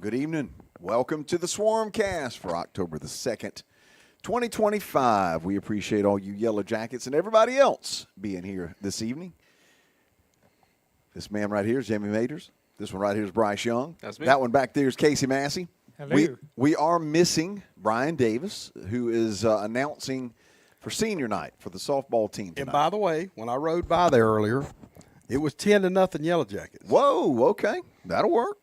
Good evening. Welcome to the Swarmcast for October the 2nd, 2025. We appreciate all you Yellow Jackets and everybody else being here this evening. This man right here is Jamie Maters. This one right here is Bryce Young. That's me. That one back there is Casey Massey. Hello. We are missing Brian Davis, who is announcing for senior night for the softball team tonight. And by the way, when I rode by there earlier, it was 10-0 Yellow Jackets. Whoa, okay. That'll work.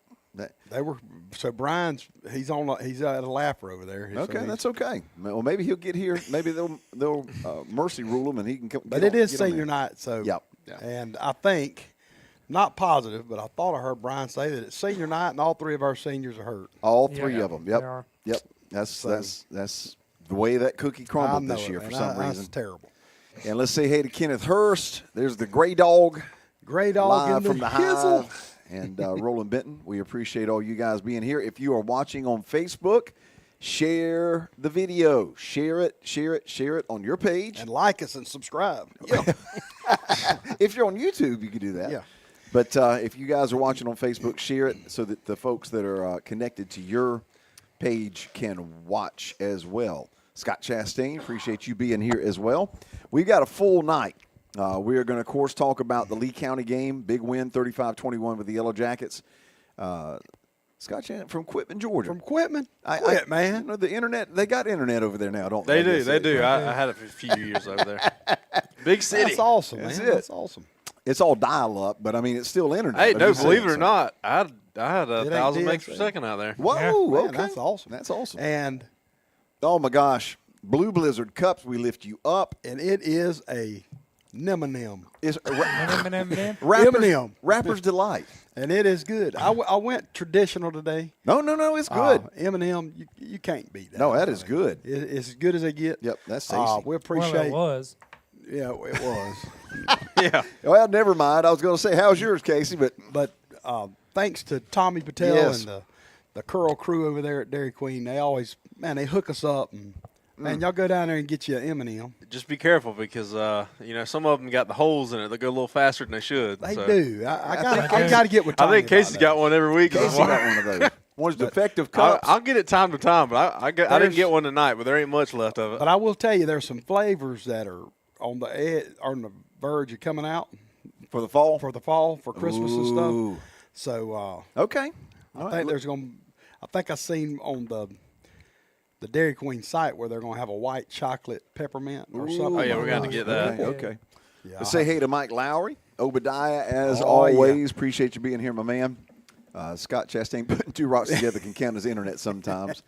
They were so Brian's he's at a lapper over there. Okay, that's okay. Well, maybe he'll get here. Maybe they'll mercy rule him and he can come. But it is senior night, so yep. And I think, not positive, but I thought I heard Brian say that it's senior night and all three of our seniors are hurt. All three of them. Yep. They are. Yep. That's the way that cookie crumbled this year for some reason. That's terrible. And let's say hey to Kenneth Hurst. There's the Gray Dog. Gray Dog live in the from the hizzle. Hive. And Roland Benton, we appreciate all you guys being here. If you are watching on Facebook, share the video. Share it on your page. And like us and subscribe. Yeah. If you're on YouTube, you can do that. Yeah. But if you guys are watching on Facebook, share it so that the folks that are connected to your page can watch as well. Scott Chastain, appreciate you being here as well. We've got a full night. We are going to, of course, talk about the Lee County game. Big win, 35-21 with the Yellow Jackets. Scott Chastain from Quitman, Georgia. From Quitman? Man. You know, the internet, they got internet over there now, don't they? They do. I had it for a few years over there. Big city. That's awesome, man. That's awesome. It's all dial-up, but, I mean, it's still internet. Hey, I'm no, just believe saying, it or not, I had 1,000 megs per DSL. second out there. Whoa, Yeah, man, okay. that's awesome. That's awesome. And Oh, my gosh. Blue Blizzard Cups, we lift you up. it is a M&M. It's M&M. Rapper's Delight. And it is good. I went traditional today. No, it's good. M&M, you can't beat that. No, that is good. It's as good as they get. Yep, that's tasty. We appreciate. Well, it was. Yeah, it was. Yeah. Well, never mind. I was going to say, how's yours, Casey? But thanks to Tommy Patel Yes. and the Curl crew over there at Dairy Queen, they always they hook us up and. Man, y'all go down there and get you an M&M. Just be careful because, some of them got the holes in it. They go a little faster than they should. They so. do. I got to get with Tommy. I think Casey's about got one every week. Casey got one of those. One's defective cups. I'll get it time to time, but I didn't get one tonight, but there ain't much left of it. But I will tell you, there's some flavors that are on the edge, on the verge of coming out For the fall? for Christmas and Ooh. stuff. So Okay. I think I seen on the Dairy Queen site where they're going to have a white chocolate peppermint or something. Oh, yeah, like we're going to that. get that. Okay. Yeah, Let's say hey to Mike Lowry. Obadiah, as Oh, always. Appreciate you being here, my man. Scott Chastain putting two rocks together can count as internet sometimes.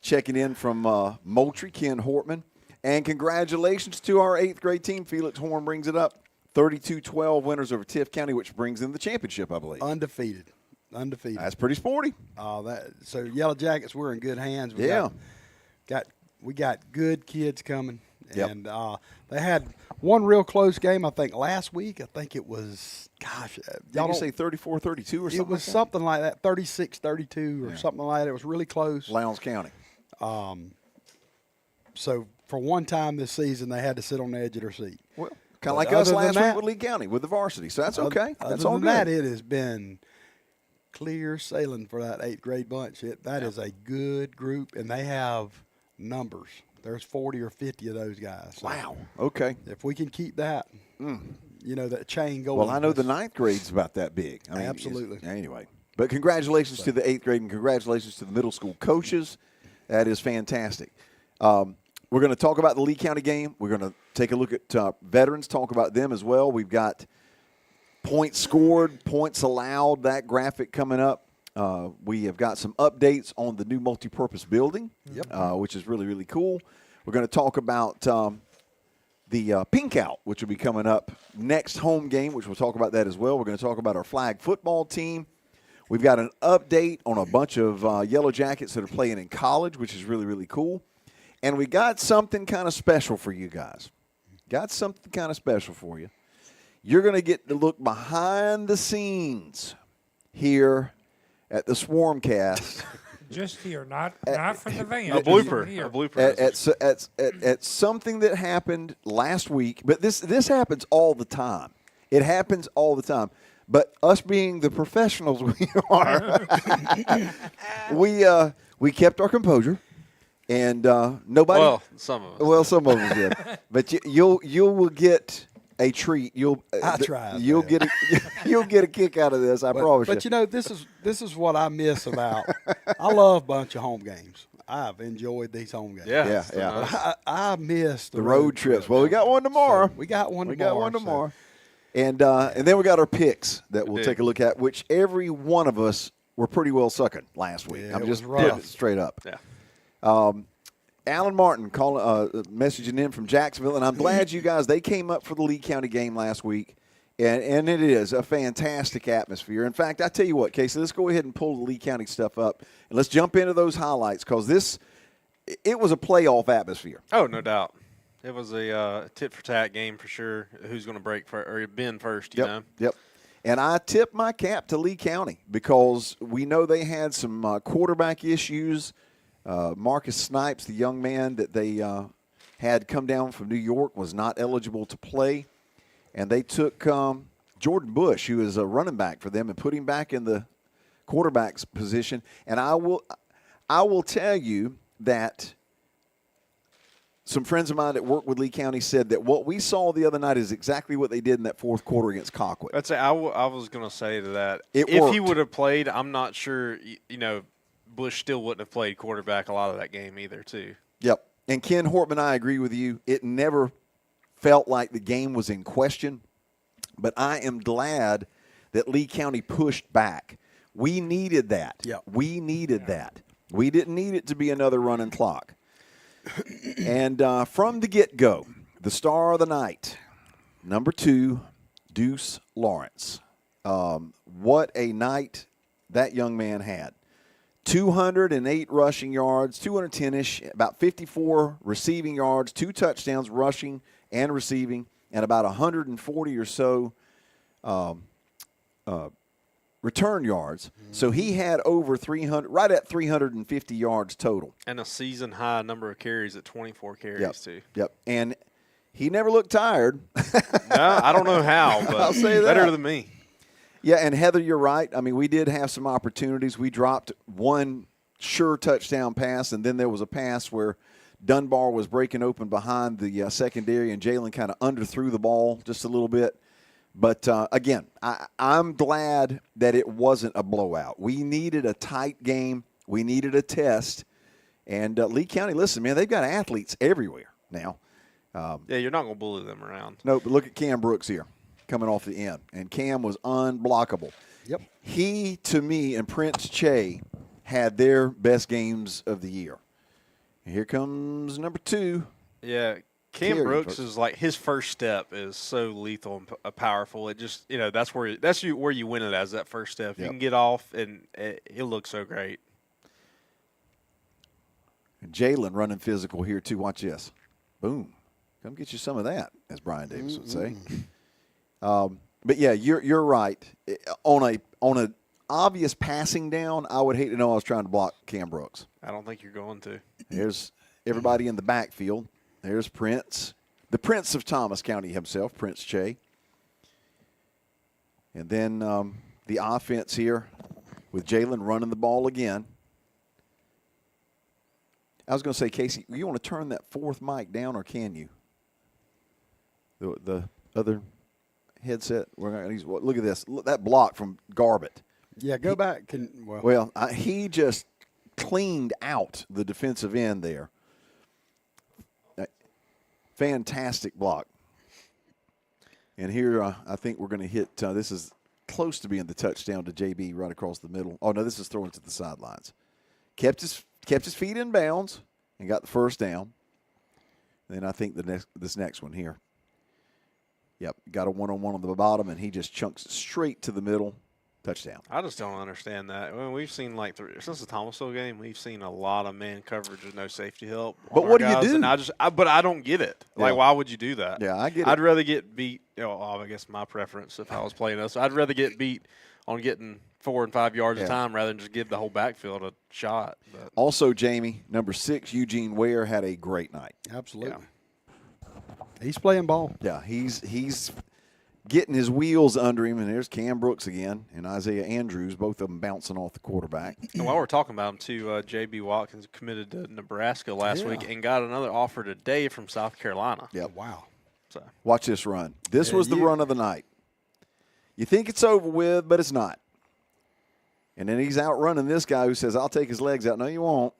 Checking in from Moultrie, Ken Hortman. And congratulations to our 8th grade team. Felix Horn brings it up. 32-12 winners over Tift County, which brings in the championship, I believe. Undefeated. That's pretty sporty. So Yellow Jackets, we're in good hands. We got good kids coming. Yep. And they had one real close game, I think, last week. I think it was, Y'all don't say 34-32 or something? it was something like that, 36-32 or something like that. It was really close. Lowndes County. So for one time this season, they had to sit on the edge of their seat. Well, kind of But like us other last than week that- with Lee County, with the varsity. So that's okay. Other That's all than good. that, it has been clear sailing for that 8th grade bunch. That is a good group, and they have numbers. There's 40 or 50 of those guys. So Wow. Okay. if we can keep that, that chain going. Well, I know the 9th grade's about that big. I mean, Absolutely. Anyway, but congratulations to the 8th grade and congratulations to the middle school coaches. That is fantastic. We're going to talk about the Lee County game. We're going to take a look at veterans, talk about them as well. We've got points scored, points allowed, that graphic coming up. We have got some updates on the new multipurpose building, which is really, really cool. We're going to talk about the Pink Out, which will be coming up next home game, which we'll talk about that as well. We're going to talk about our flag football team. We've got an update on a bunch of Yellow Jackets that are playing in college, which is really, really cool. And we got something kind of special for you guys. Got something kind of special for you. You're going to get to look behind the scenes here at the Swarmcast. Just here, not from the van. A blooper. At something that happened last week. But this happens all the time. It happens all the time. But us being the professionals we are, we kept our composure, and nobody. Well, some of us. Well, some of us did, but you will get a treat. I tried, You'll man. get you'll get a kick out of this. I promise But you. you know, this is what I miss about. I love a bunch of home games. I've enjoyed these home games. Yeah. Yeah, it's yeah. nice. I miss The road trips. Well, we got one tomorrow. So we got one We tomorrow. got one so- tomorrow. And then we got our picks that we'll do. take a look at, which every one of us were pretty well sucking last week. Yeah, I'm it just was putting rough. it straight up. Yeah. Alan Martin messaging in from Jacksonville, and I'm glad you guys, they came up for the Lee County game last week, and it is a fantastic atmosphere. In fact, I tell you what, Casey, let's go ahead and pull the Lee County stuff up, and let's jump into those highlights because it was a playoff atmosphere. Oh, no doubt. It was a tit-for-tat game for sure. Who's going to break or bend first, you know? Yep. And I tip my cap to Lee County because we know they had some quarterback issues. Marcus Snipes, the young man that they had come down from New York, was not eligible to play. And they took Jordan Bush, who is a running back for them, and put him back in the quarterback's position. And I will tell you that some friends of mine that work with Lee County said that what we saw the other night is exactly what they did in that fourth quarter against Colquitt. I'd say I was going to say to that, It if he worked. would have played, I'm not sure, Bush still wouldn't have played quarterback a lot of that game either, too. Yep. And Ken Hortman, I agree with you. It never felt like the game was in question, but I am glad that Lee County pushed back. We needed that. Yep. We needed that. We didn't need it to be another running clock. And from the get-go, the star of the night, number 2, Deuce Lawrence. What a night that young man had. 208 rushing yards, 210-ish, about 54 receiving yards, 2 touchdowns rushing and receiving, and about 140 or so return yards. So he had over 300, right at 350 yards total. And a season-high number of carries at 24 carries, too. Yep. And he never looked tired. No, I don't know how, but I'll say that. better than me. Yeah, and Heather, you're right. I mean, we did have some opportunities. We dropped one sure touchdown pass, and then there was a pass where Dunbar was breaking open behind the secondary, and Jalen kind of underthrew the ball just a little bit. But, again, I'm glad that it wasn't a blowout. We needed a tight game. We needed a test. And Lee County, listen, man, they've got athletes everywhere now. Yeah, you're not going to bully them around. No, but look at Cam Brooks here coming off the end. And Cam was unblockable. Yep. He, to me, and Prince Che had their best games of the year. And here comes number 2. Yeah, Cam Carry Brooks first. is like his first step is so lethal and powerful. It just that's where you win it as that first step. You Yep. can get off and he'll look so great. And Jalen running physical here, too. Watch this. Boom. Come get you some of that, as Brian Davis would say. But, yeah, you're right. On a obvious passing down, I would hate to know I was trying to block Cam Brooks. I don't think you're going to. There's everybody in the backfield. There's Prince, the Prince of Thomas County himself, Prince Che. And then the offense here with Jalen running the ball again. I was going to say, Casey, you want to turn that fourth mic down, or can you? The other headset. We're not gonna use, look at this. Look, that block from Garbett. Yeah, go back. Well, he just cleaned out the defensive end there. Fantastic block. And here I think we're going to hit this is close to being the touchdown to JB right across the middle. Oh, no, this is throwing to the sidelines. Kept his feet in bounds and got the first down. Then I think this next one here. Yep, got a one-on-one on the bottom, and he just chunks it straight to the middle. Touchdown. I just don't understand that. Well, we've seen since the Thomasville game, we've seen a lot of man coverage with no safety help. But what do you do? And I don't get it. Like, Yeah. why would you do that? Yeah, I get it. I'd rather get beat. I guess my preference if I was playing us, I'd rather get beat on getting 4 and 5 yards Yeah. a time rather than just give the whole backfield a shot. But Also, Jamie, number 6, Eugene Ware, had a great night. Absolutely. He's playing ball. Yeah, he's getting his wheels under him, and there's Cam Brooks again and Isaiah Andrews, both of them bouncing off the quarterback. And while we're talking about him, too, J.B. Watkins committed to Nebraska last week and got another offer today from South Carolina. Yep. Wow. So Watch this run. This was the run of the night. You think it's over with, but it's not. And then he's outrunning this guy who says, I'll take his legs out. No, you won't.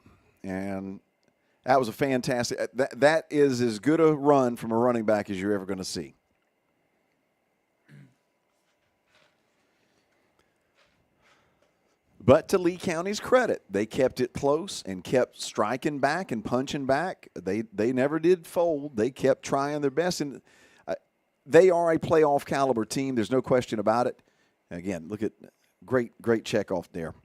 And that was a fantastic – that is as good a run from a running back as you're ever going to see. But to Lee County's credit, they kept it close and kept striking back and punching back. They never did fold. They kept trying their best. And they are a playoff caliber team. There's no question about it. Again, look at great check off there.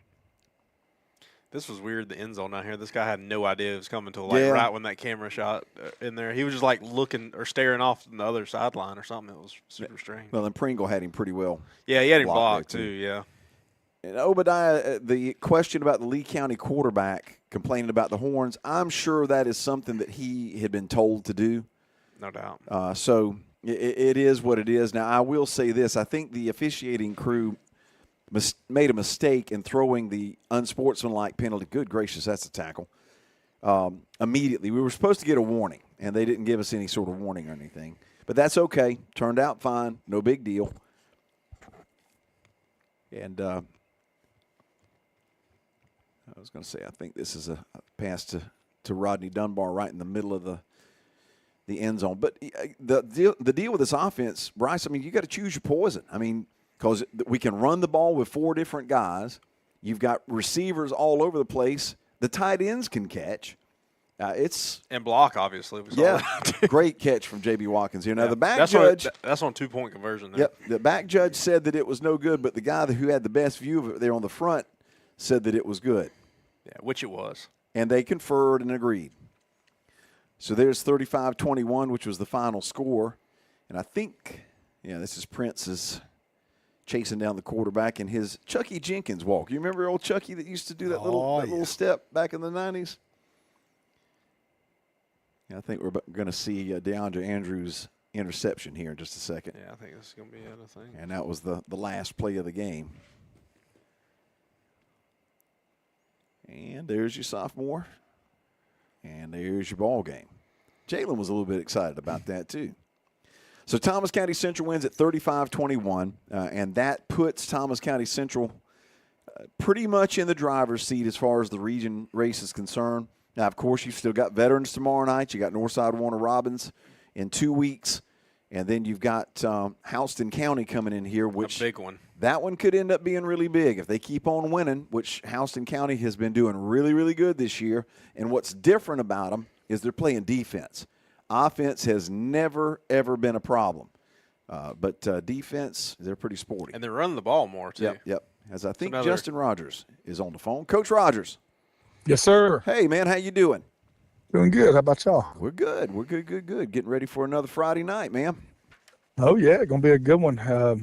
this was weird, the end zone down here. This guy had no idea it was coming till right when that camera shot in there. He was just like looking or staring off the other sideline or something. It was super strange. Well, and Pringle had him pretty well. Yeah, he had him blocked too, yeah. And Obadiah, the question about the Lee County quarterback complaining about the horns, I'm sure that is something that he had been told to do. No doubt. So it is what it is. Now, I will say this. I think the officiating crew made a mistake in throwing the unsportsmanlike penalty. Good gracious, that's a tackle. Immediately. We were supposed to get a warning, and they didn't give us any sort of warning or anything. But that's okay. Turned out fine. No big deal. And I was going to say, I think this is a pass to Rodney Dunbar right in the middle of the end zone. But the deal with this offense, Bryce, I mean, you got to choose your poison. I mean, because we can run the ball with four different guys. You've got receivers all over the place. The tight ends can catch. And block, obviously. Great catch from J.B. Watkins here. Now, the back that's judge. That's on 2-point conversion there. Yep. The back judge said that it was no good, but the guy who had the best view of it there on the front said that it was good. Yeah, which it was. And they conferred and agreed. So there's 35-21, which was the final score. And I think, this is Prince's chasing down the quarterback in his Chucky Jenkins walk. You remember old Chucky that used to do that little step back in the 90s? Yeah, I think we're going to see DeAndre Andrews' interception here in just a second. Yeah, I think this is going to be it, I think. And that was the last play of the game. And there's your sophomore. And there's your ball game. Jalen was a little bit excited about that, too. So Thomas County Central wins at 35-21, and that puts Thomas County Central pretty much in the driver's seat as far as the region race is concerned. Now, of course, you've still got veterans tomorrow night. You got Northside Warner Robins in 2 weeks, and then you've got Houston County coming in here, which a big one. That one could end up being really big if they keep on winning, which Houston County has been doing really, really good this year. And what's different about them is they're playing defense. Offense has never, ever been a problem. But defense, they're pretty sporty. And they're running the ball more, too. Yep. As I think Justin Rogers is on the phone. Coach Rogers. Yes, sir. Hey, man, how you doing? Doing good. How about y'all? We're good. We're good. Getting ready for another Friday night, man. Oh, yeah. Going to be a good one.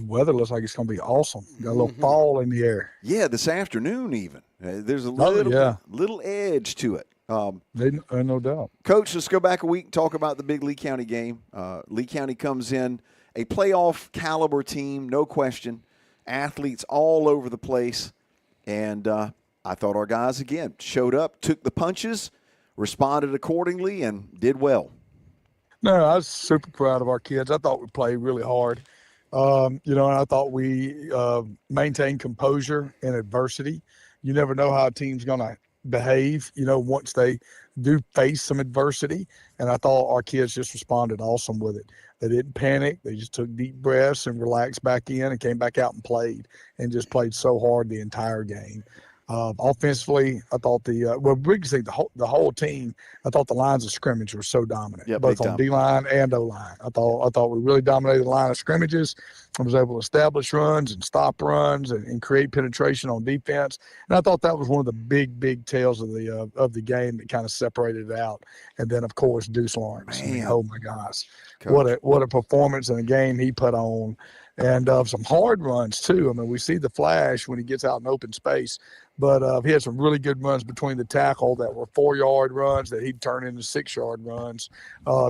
Weather looks like it's going to be awesome. Got a little fall in the air. Yeah, this afternoon even. There's a little edge to it. No doubt. Coach, let's go back a week and talk about the big Lee County game. Lee County comes in a playoff caliber team, no question. Athletes all over the place. And I thought our guys, again, showed up, took the punches, responded accordingly, and did well. No, I was super proud of our kids. I thought we played really hard. And I thought we maintained composure in adversity. You never know how a team's going to behave, once they do face some adversity. And I thought our kids just responded awesome with it. They didn't panic. They just took deep breaths and relaxed back in and came back out and played and just played so hard the entire game. Offensively, I thought the whole team, I thought the lines of scrimmage were so dominant, both on D-line and O-line. I thought we really dominated the line of scrimmages. I was able to establish runs and stop runs and create penetration on defense. And I thought that was one of the big tales of the game that kind of separated it out. And then, of course, Deuce Lawrence. Oh, my gosh. Coach. What a performance in a game he put on. And some hard runs, too. I mean, we see the flash when he gets out in open space. But he had some really good runs between the tackle that were 4-yard runs that he'd turn into 6-yard runs,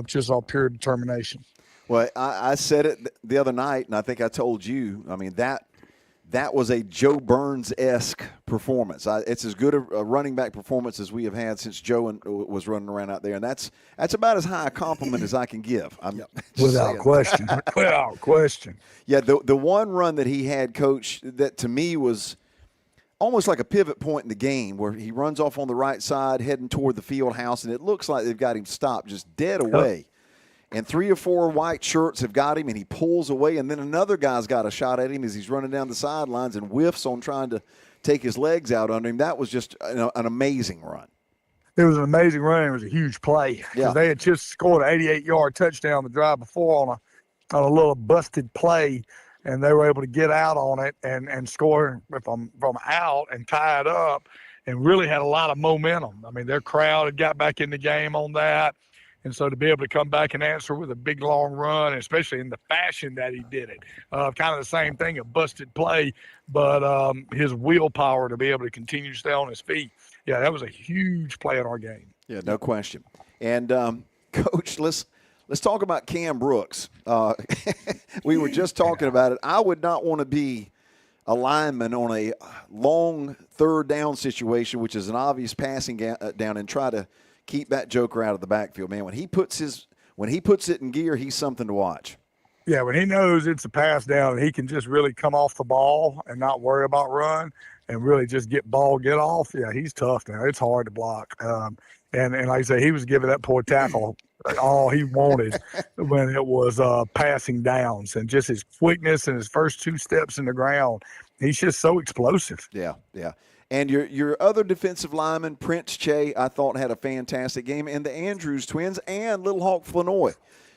just on pure determination. Well, I said it the other night, and I think I told you. I mean, that was a Joe Burns-esque performance. It's as good a running back performance as we have had since Joe was running around out there, and that's about as high a compliment as I can give. Without question. Without question. Yeah, the one run that he had, Coach, that to me was almost like a pivot point in the game where he runs off on the right side heading toward the field house, and it looks like they've got him stopped just dead away. And 3 or 4 white shirts have got him, and he pulls away, and then another guy's got a shot at him as he's running down the sidelines and whiffs on trying to take his legs out under him. That was just an amazing run. It was an amazing run. It was a huge play. Yeah. They had just scored an 88-yard touchdown the drive before on a little busted play, and they were able to get out on it and score from out and tie it up and really had a lot of momentum. I mean, their crowd had got back in the game on that. And so to be able to come back and answer with a big, long run, especially in the fashion that he did it, kind of the same thing, a busted play, but his willpower to be able to continue to stay on his feet. Yeah, that was a huge play in our game. Yeah, no question. And, Coach, let's talk about Cam Brooks. We were just talking about it. I would not want to be a lineman on a long third down situation, which is an obvious passing down, and try to keep that joker out of the backfield, man. When he puts it in gear, he's something to watch. Yeah, when he knows it's a pass down, he can just really come off the ball and not worry about run and really just get off. Yeah, he's tough now. It's hard to block. And like I say, he was giving that poor tackle all he wanted when it was passing downs, and just his quickness and his first 2 steps in the ground. He's just so explosive. Yeah. And your other defensive lineman, Prince Che, I thought had a fantastic game, and the Andrews twins and Little Hawk Flanoy.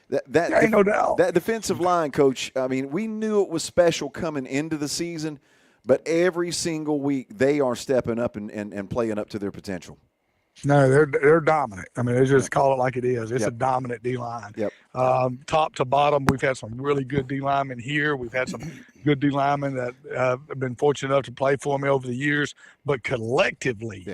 That ain't no doubt. That defensive line, Coach, I mean, we knew it was special coming into the season, but every single week they are stepping up and playing up to their potential. No, they're dominant. I mean, they just call it like it is. It's a dominant D-line. Yep. Top to bottom, we've had some really good D-linemen here. We've had some good D-linemen that have been fortunate enough to play for me over the years. But collectively,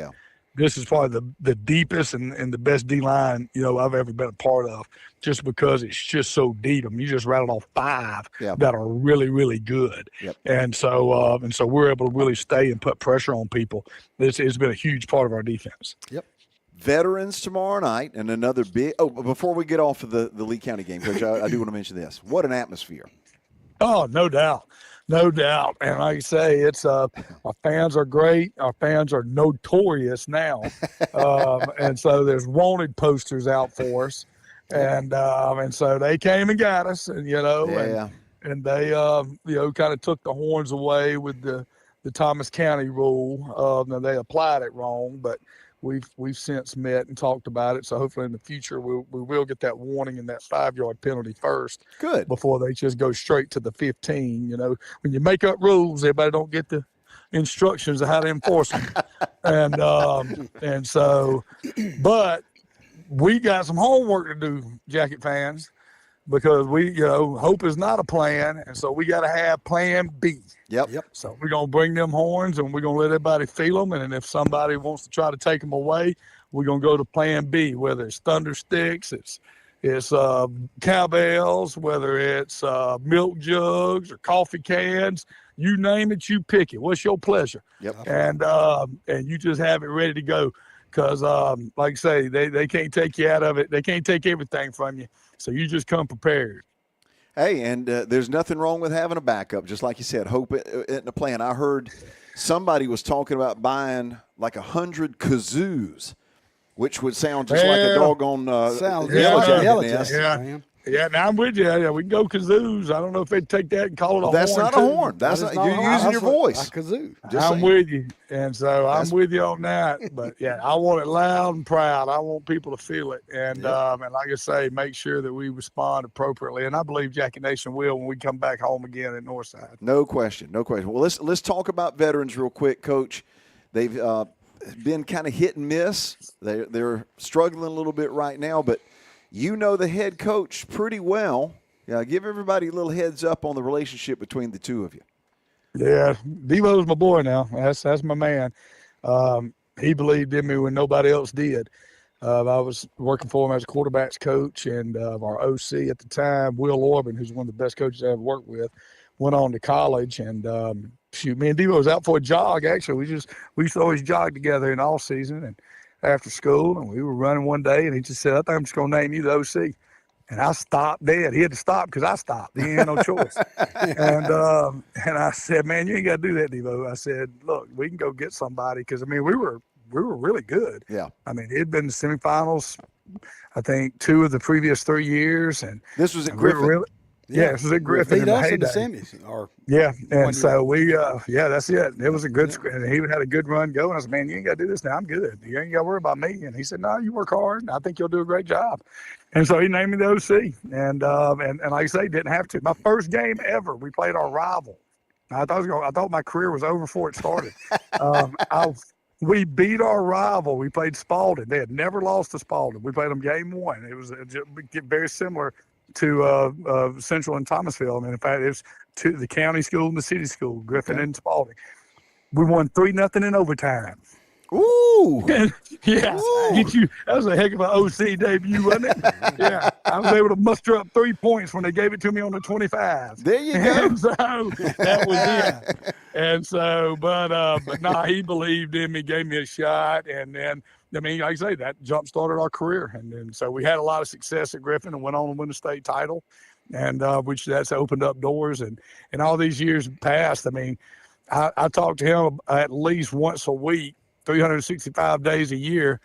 this is probably the deepest and the best D-line, I've ever been a part of, just because it's just so deep. I mean, you just rattled off 5 that are really, really good. Yep. And so we're able to really stay and put pressure on people. It's been a huge part of our defense. Yep. Veterans tomorrow night, and another big – before we get off of the Lee County game, Coach, I do want to mention this. What an atmosphere. Oh, no doubt. No doubt. And like you say, it's our fans are great. Our fans are notorious now. And so there's wanted posters out for us. And so they came and got us, and and they kind of took the horns away with the Thomas County rule. Now they applied it wrong, but we've since met and talked about it. So hopefully in the future we will get that warning and that 5-yard penalty first. Good. Before they just go straight to the 15. When you make up rules, everybody don't get the instructions of how to enforce them. and so, but we got some homework to do, Jacket fans, because hope is not a plan, and so we got to have Plan B. Yep. So we're gonna bring them horns, and we're gonna let everybody feel them, and if somebody wants to try to take them away, we're gonna go to Plan B. Whether it's thunder sticks, it's cowbells, whether it's milk jugs or coffee cans, you name it, you pick it. What's your pleasure? Yep. And you just have it ready to go. Because, like I say, they can't take you out of it. They can't take everything from you. So you just come prepared. Hey, and there's nothing wrong with having a backup. Just like you said, hope isn't a plan. I heard somebody was talking about buying like 100 kazoos, which would sound just like a doggone yellow jacket. Yeah, now I'm with you. Yeah, we can go kazoos. I don't know if they'd take that and call it a horn. That's not a horn. That's not, you're using your voice. A kazoo. I'm with you. And so I'm with you on that. But, yeah, I want it loud and proud. I want people to feel it. And like I say, make sure that we respond appropriately. And I believe Jackie Nation will when we come back home again at Northside. No question. Well, let's talk about veterans real quick, Coach. They've been kind of hit and miss. They're struggling a little bit right now, but the head coach pretty well. Yeah, give everybody a little heads up on the relationship between the two of you. Yeah, Devo's my boy now. That's my man. He believed in me when nobody else did. I was working for him as a quarterbacks coach, and our OC at the time, Will Orban, who's one of the best coaches I ever worked with, went on to college. And me and Devo was out for a jog. Actually, we used to always jog together in all season and after school. And we were running one day, and he just said, "I think I'm just going to name you the OC." And I stopped dead. He had to stop because I stopped. He had no choice. And I said, "Man, you ain't got to do that, Devo." I said, "Look, we can go get somebody," because I mean we were really good. Yeah. I mean, it had been the semifinals, I think, 2 of the previous 3 years, and This was at and we were Griffin. really, yeah, this was at Griffin Beat in the us in the heyday. semis. Or Yeah, and One so we, that's it. It was a good, and he had a good run going. I said, "Man, you ain't got to do this now. I'm good. You ain't got to worry about me." And he said, "No, you work hard, and I think you'll do a great job." And so he named me the OC, and like I say, didn't have to. My first game ever, we played our rival. I thought my career was over before it started. We beat our rival. We played Spalding. They had never lost to Spalding. We played them game 1. It was very similar to Central and Thomasville. I mean, in fact, it was to the county school and the city school, Griffin and Spalding. We won 3-0 in overtime. Ooh. Yeah, that was a heck of an OC debut, wasn't it? Yeah, I was able to muster up 3 points when they gave it to me on the 25. There you go. And so that was it. And so, but nah, he believed in me, gave me a shot, and then I mean, like I say, that jump started our career, and then so we had a lot of success at Griffin and went on to win the state title, and which that's opened up doors, and all these years passed. I mean, I talked to him at least once a week, 365 days a year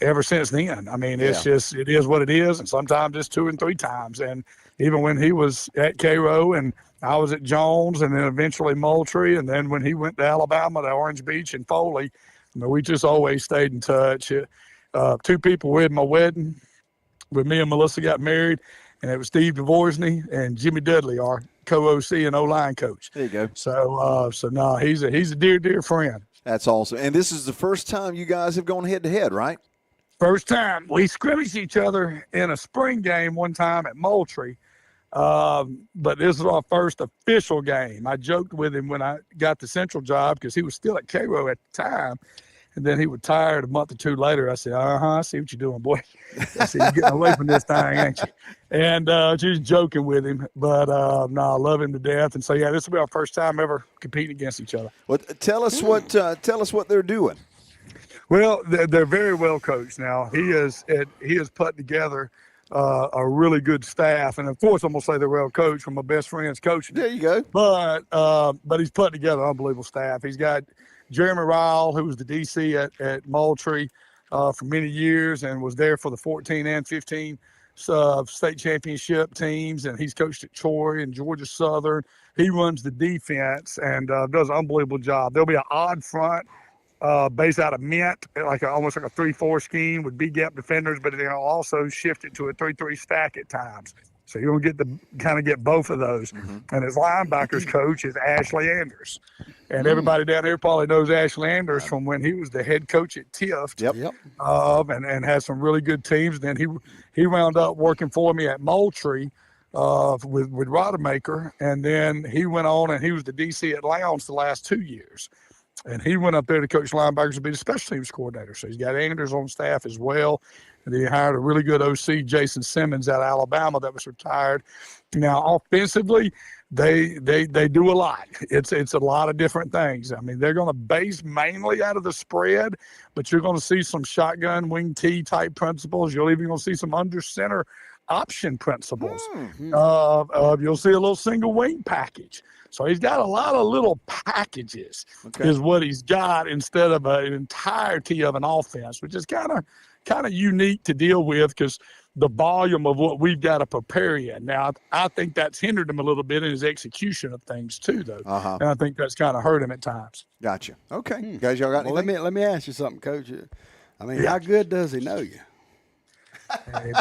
ever since then. I mean, it's just, it is what it is. And sometimes it's 2 and 3 times. And even when he was at Cairo and I was at Jones and then eventually Moultrie. And then when he went to Alabama, to Orange Beach and Foley, I mean, we just always stayed in touch. 2 people were at my wedding when me and Melissa got married, and it was Steve Dvorsny and Jimmy Dudley, our co-OC and O-line coach. There you go. So no, he's a dear friend. That's awesome. And this is the first time you guys have gone head-to-head, right? First time. We scrimmaged each other in a spring game one time at Moultrie, but this was our first official game. I joked with him when I got the Central job because he was still at Cairo at the time, and then he retired a month or 2 later. I said, I see what you're doing, boy. I said, "You're getting away from this thing, ain't you?" And just joking with him, but no, I love him to death. And so, yeah, this will be our first time ever competing against each other. Well, tell us what they're doing. Well, they're very well coached now. He has put together a really good staff, and of course, I'm gonna say they're well coached from my best friend's coaching. There you go. But he's put together an unbelievable staff. He's got Jeremy Ryle, who was the DC at Moultrie for many years and was there for the 14 and 15 state championship teams, and he's coached at Troy and Georgia Southern. He runs the defense and does an unbelievable job. There'll be an odd front based out of Mint, almost like a 3-4 scheme with B-gap defenders, but they'll also shift it to a 3-3 stack at times. So you're going to get both of those. Mm-hmm. And his linebackers coach is Ashley Anders. And everybody down there probably knows Ashley Anders from when he was the head coach at Tift. Yep. And has some really good teams. And then he wound up working for me at Moultrie with Rodemaker. And then he went on and he was the DC at Lowndes the last 2 years. And he went up there to coach linebackers to be the special teams coordinator. So he's got Anders on staff as well. And he hired a really good OC, Jason Simmons, out of Alabama that was retired. Now, offensively, they do a lot. It's a lot of different things. I mean, they're going to base mainly out of the spread, but you're going to see some shotgun wing T type principles. You're even going to see some under center option principles. You'll see a little single wing package. So he's got a lot of little packages is what he's got instead of an entirety of an offense, which is kind of unique to deal with because the volume of what we've got to prepare in. Now, I think that's hindered him a little bit in his execution of things too, though. And I think that's kind of hurt him at times. Gotcha. Okay. Guys, y'all got anything? Let me ask you something, Coach. I mean, how good does he know you? He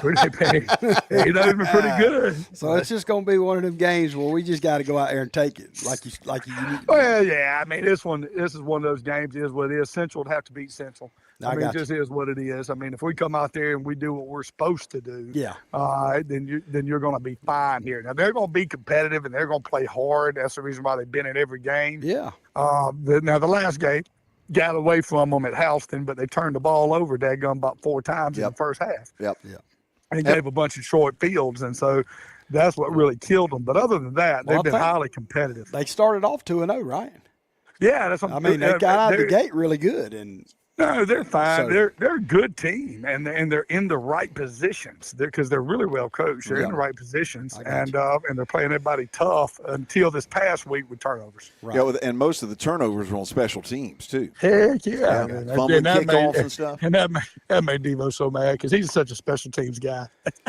knows me pretty good. So it's just going to be one of them games where we just got to go out there and take it like you need. Well, yeah. I mean, this is one of those games. Is what it is. Central would have to beat Central. I mean, it just is what it is. I mean, if we come out there and we do what we're supposed to do, then you're going to be fine here. Now they're going to be competitive and they're going to play hard. That's the reason why they've been in every game. Yeah. Now the last game, got away from them at Houston, but they turned the ball over daggone about 4 times in the first half. Yep. And gave a bunch of short fields, and so that's what really killed them. But other than that, Well, they've been highly competitive. They started off 2-0, right? Yeah, that's what I mean, they got out of the gate really good, and no, they're fine. So- They're a good team, and they're in the right positions. Because they're really well coached. They're in the right positions, and they're playing everybody tough until this past week with turnovers. right. Yeah, and most of the turnovers were on special teams too. Heck yeah, man. Fumbling that kickoffs made, and stuff. And that made Devo so mad because he's such a special teams guy.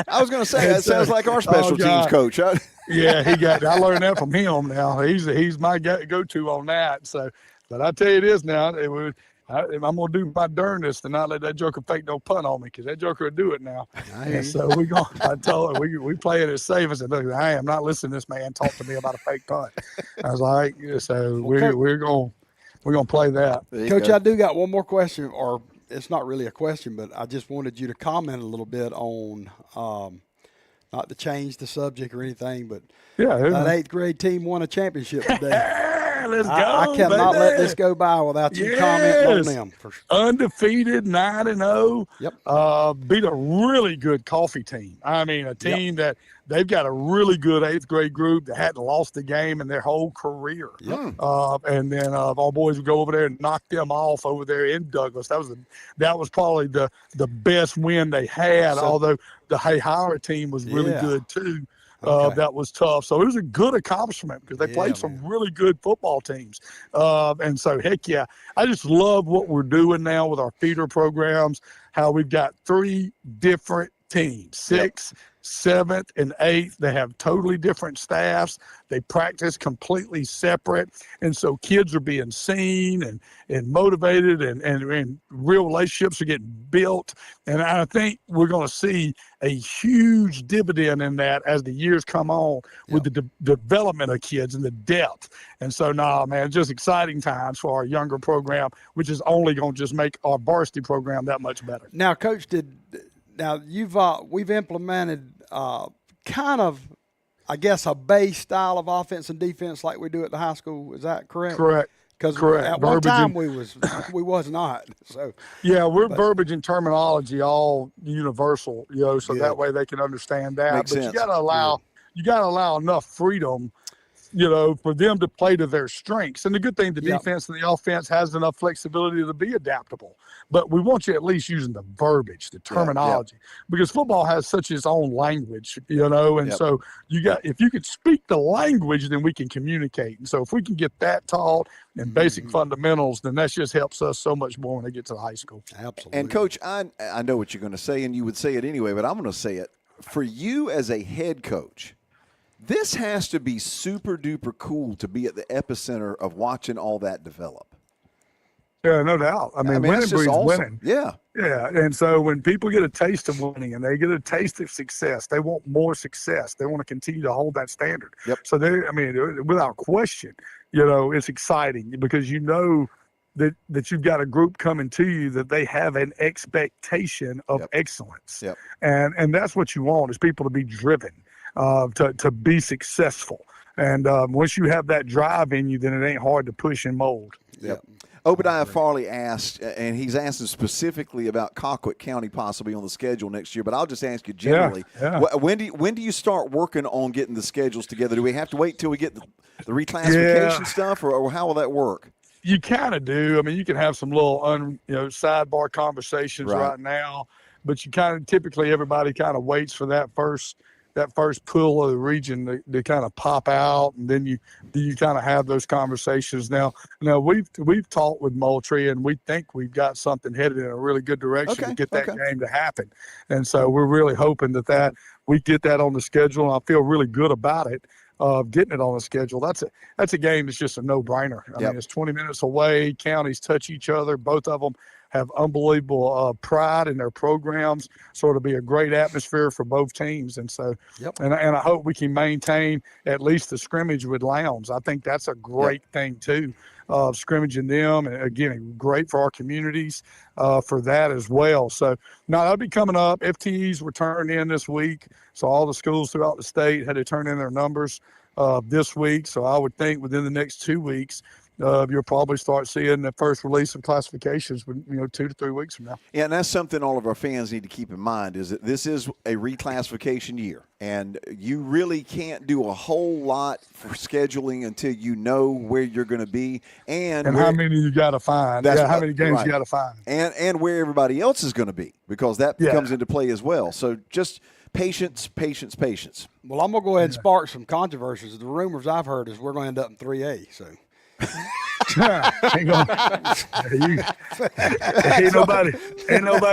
I was going to say that sounds like our special teams God. coach. Huh? Yeah, I learned that from him. Now he's my go-to on that. So, but I tell you this now, I'm gonna do my darndest to not let that joker fake no punt on me because that joker will do it now. And so I told her we play it as safe. I said, look, I am not listening to this man talk to me about a fake punt. I was like, so we're gonna play that. Coach, I do got one more question, or it's not really a question, but I just wanted you to comment a little bit on, not to change the subject or anything, but Yeah, that 8th grade team won a championship today. let's go. I cannot let this go by without you commenting on Yes. them. For sure. Undefeated, 9-0. Yep. Beat a really good coffee team. I mean, a team that they've got a really good 8th grade group that hadn't lost a game in their whole career. Yep. And then our boys would go over there and knock them off over there in Douglas. That was probably the best win they had. So- although the Howard team was really Yeah. good too. Okay. That was tough. So it was a good accomplishment because they played some really good football teams. And so, heck yeah, I just love what we're doing now with our feeder programs, how we've got 3 different teams, 6th, 7th, and 8th. They have totally different staffs. They practice completely separate. And so kids are being seen and motivated and real relationships are getting built. And I think we're going to see a huge dividend in that as the years come on with the development of kids and the depth. And so, man, just exciting times for our younger program, which is only going to just make our varsity program that much better. Now, Coach, we've implemented kind of, I guess, a base style of offense and defense like we do at the high school. Is that correct? Correct. Because Correct. at one Verbiage time we was not. So yeah, verbiage and terminology all universal, so that way they can understand that. Makes but sense. you gotta allow enough freedom, for them to play to their strengths. And the good thing, the defense and the offense has enough flexibility to be adaptable. But we want you at least using the verbiage, the terminology, because football has such its own language, and so if you could speak the language, then we can communicate. And so if we can get that taught and basic fundamentals, then that just helps us so much more when they get to the high school. absolutely. And Coach, I know what you're going to say, and you would say it anyway, but I'm going to say it. For you as a head coach, this has to be super duper cool to be at the epicenter of watching all that develop. Yeah, no doubt. I mean, winning that's just breeds awesome. winning. Yeah. Yeah, and so when people get a taste of winning and they get a taste of success, they want more success. They want to continue to hold that standard. Yep. So without question, it's exciting because that you've got a group coming to you that they have an expectation of excellence. Yep. And that's what you want is people to be driven, to be successful. And once you have that drive in you, then it ain't hard to push and mold. Yep. Obadiah Farley asked, and he's asking specifically about Colquitt County possibly on the schedule next year, but I'll just ask you generally. Yeah. When do you start working on getting the schedules together? Do we have to wait till we get the reclassification stuff, or how will that work? You kind of do. I mean, you can have some little sidebar conversations right now, but you kind of typically everybody kind of waits for that first pull of the region to kind of pop out, and then you kind of have those conversations. Now we've talked with Moultrie, and we think we've got something headed in a really good direction to get that game to happen. And so we're really hoping that we get that on the schedule. And I feel really good about it. Getting it on the schedule. That's a game that's just a no-brainer. I mean, it's 20 minutes away. Counties touch each other. Both of them have unbelievable pride in their programs. So it'll be a great atmosphere for both teams. And so, and I hope we can maintain at least the scrimmage with Lowndes. I think that's a great thing too. Scrimmaging them, and again, great for our communities for that as well. So now that'll be coming up. FTEs were turned in this week, so all the schools throughout the state had to turn in their numbers this week. So I would think within the next 2 weeks you'll probably start seeing the first release of classifications, 2 to 3 weeks from now. Yeah, and that's something all of our fans need to keep in mind is that this is a reclassification year, and you really can't do a whole lot for scheduling until you know where you're going to be and how many you got to find. How many games you got to find. And where everybody else is going to be, because that comes into play as well. So just patience. Well, I'm going to go ahead and spark some controversies. The rumors I've heard is we're going to end up in 3A, so. ain't nobody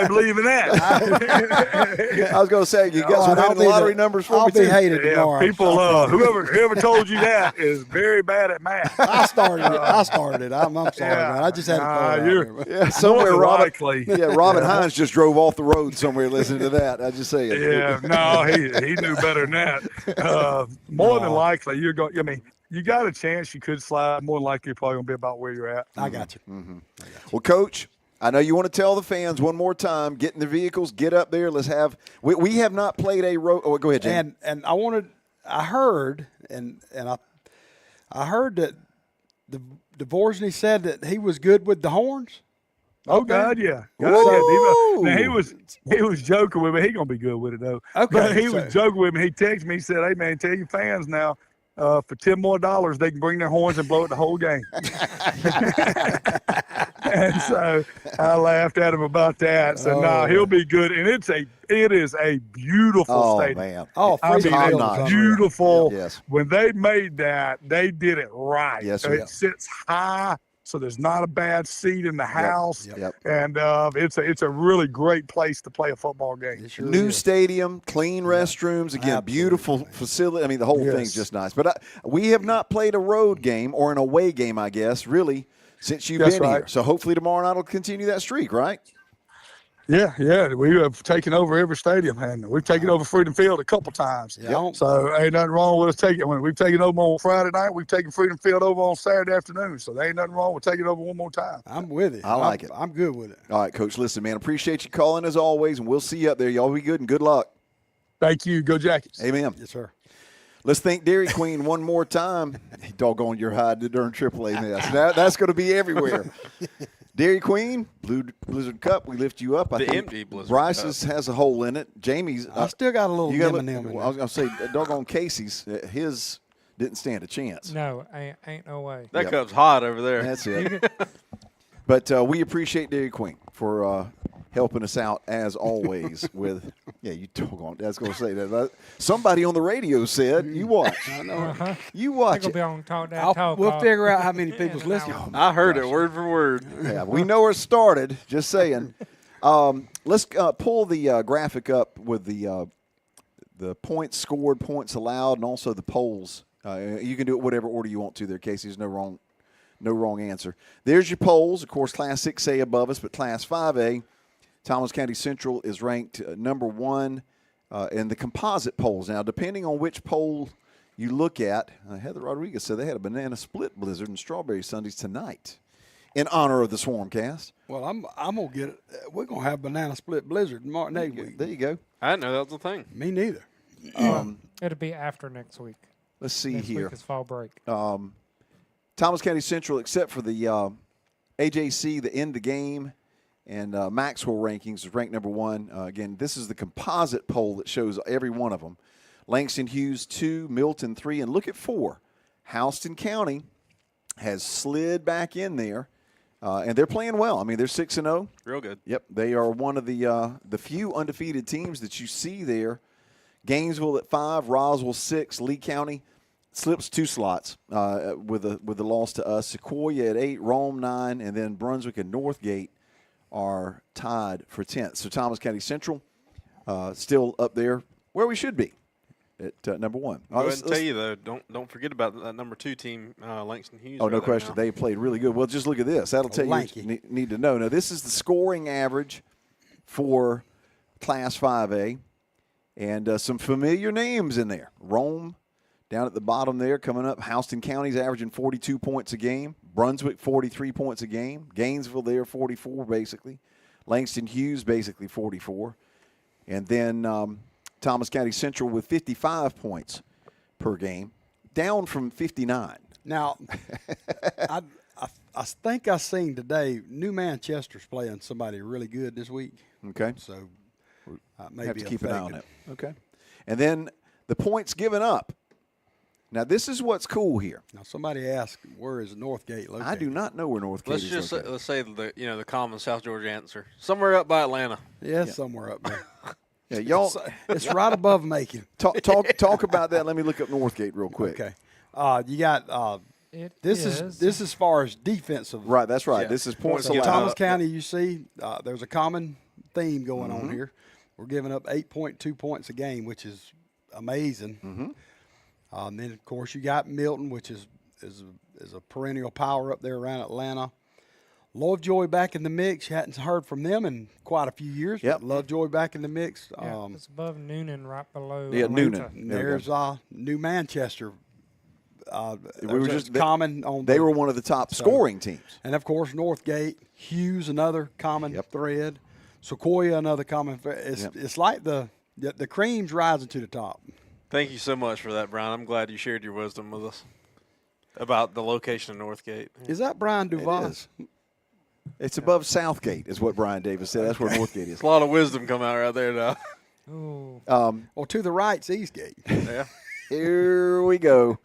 believing that. I was going to say, you got some winning lottery numbers for I'll me be too? hated tomorrow. People, whoever told you that is very bad at math. I started it. I'm sorry, man. I just had to throw it out there. Somewhere likely. Robin Hines just drove off the road somewhere listening to that. I just say it. Yeah, no, he knew better than that. More than likely, you're going. I mean, you got a chance you could slide. More than likely, you're probably going to be about where you're at. I got you. Mm-hmm. Well, Coach, I know you want to tell the fans one more time, get in the vehicles, get up there. Let's have – we have not played a road – oh, go ahead, Jim. And I heard that the Dvorsky said that he was good with the horns. Oh God, yeah. Now, he was joking with me. He gonna be good with it though. Okay, but he was joking with me. He texted me. He said, "Hey man, tell your fans now, for $10 more, they can bring their horns and blow it the whole game." And so I laughed at him about that. So he'll be good. And it is a beautiful stadium. Man. Oh, I mean, it's beautiful. Yes. When they made that, they did it right. Yes, so it sits high. So there's not a bad seat in the house, Yep. and it's a really great place to play a football game. Sure New is. stadium, clean restrooms, again, beautiful facility. I mean, the whole thing's just nice. But we have not played a road game or an away game, I guess, really, since you've been here. So hopefully tomorrow night will continue that streak, right? Yeah. We have taken over every stadium, and we've taken over Freedom Field a couple times. Yeah. So ain't nothing wrong with us taking. When we've taken over on Friday night, we've taken Freedom Field over on Saturday afternoon. So there ain't nothing wrong with taking over one more time. I'm with it. I like it. I'm good with it. All right, Coach. Listen, man, appreciate you calling as always, and we'll see you up there. Y'all be good and good luck. Thank you. Go Jackets. Amen. Yes, sir. Let's thank Dairy Queen one more time. Doggone, you're hiding during AAA mess. That's going to be everywhere. Dairy Queen, Blue Blizzard Cup, we lift you up. I think empty Blizzard Bryce's has a hole in it. Jamie's. I still got a little M&M in there. I was going to say, doggone Casey's, his didn't stand a chance. No, ain't no way. That cup's hot over there. That's it. But we appreciate Dairy Queen for helping us out as always with, you doggone, I was going to say that. Somebody on the radio said, you watch. I know. You watch We'll it. be on talk. We'll figure out how many people's listening. I heard it word for word. Yeah, we know where it started. Just saying. Let's pull the graphic up with the points scored, points allowed, and also the polls. You can do it whatever order you want to there, Casey. There's no wrong answer. There's your polls. Of course, Class 6A above us, but Class 5A, Thomas County Central is ranked number 1 in the composite polls. Now, depending on which poll you look at, Heather Rodriguez said they had a banana split blizzard and strawberry sundaes tonight in honor of the Swarmcast. Well, I'm gonna get it. We're gonna have banana split blizzard next week. There you go. I didn't know that was a thing. Me neither. It'll be after next week. Let's see Next here. week is fall break. Thomas County Central, except for the AJC, the end of the game, and Maxwell rankings is ranked number 1. Again, this is the composite poll that shows every one of them. Langston Hughes 2, Milton 3, and look at 4. Houston County has slid back in there, and they're playing well. I mean, they're 6-0. Real good. Yep, they are one of the few undefeated teams that you see there. Gainesville at 5, Roswell 6, Lee County slips 2 slots with the loss to us. Sequoia at 8, Rome 9, and then Brunswick and Northgate are tied for 10th. So Thomas County Central still up there where we should be at number 1. Go ahead and tell you though, don't forget about that number 2 team, Langston Hughes. Oh, no question. They played really good. Well, just look at this. That'll tell you what you need to know. Now, this is the scoring average for Class 5A, and some familiar names in there. Rome down at the bottom there coming up. Houston County's averaging 42 points a game. Brunswick, 43 points a game. Gainesville there, 44 basically. Langston Hughes, basically 44. And then Thomas County Central with 55 points per game, down from 59. Now, I I think I seen today New Manchester's playing somebody really good this week. Okay. So maybe Have to keep an eye on affected. it. Okay. And then the points given up. Now, this is what's cool here. Now, somebody asked, where is Northgate located? I do not know where Northgate Let's is just located. let's say the common South Georgia answer. Somewhere up by Atlanta. Yeah, it's somewhere up there. Yeah, y'all It's right above Macon. talk about that. Let me look up Northgate real quick. Okay. You got this is as far as defensive. Right, that's right. Yeah. This is points So allowed. Thomas County, you see, there's a common theme going Mm-hmm. on here. We're giving up 8.2 points a game, which is amazing. Mm-hmm. And then, of course, you got Milton, which is a perennial power up there around Atlanta. Lovejoy back in the mix. You hadn't heard from them in quite a few years. Yep. Lovejoy back in the mix. Yeah, it's above Noonan, right below. Yeah, Noonan. Atlanta. And There we there's New Manchester. We were just common on. They were one of the top scoring teams. And of course, Northgate, Hughes, another common Yep. thread. Sequoia, another common thread. It's like the cream's rising to the top. Thank you so much for that, Brian. I'm glad you shared your wisdom with us about the location of Northgate. Is that Brian Duval? It is. It's above Southgate, is what Brian Davis said. That's where Northgate is. There's a lot of wisdom come out right there now. Ooh. Well, to the right's Eastgate. Yeah. Here we go.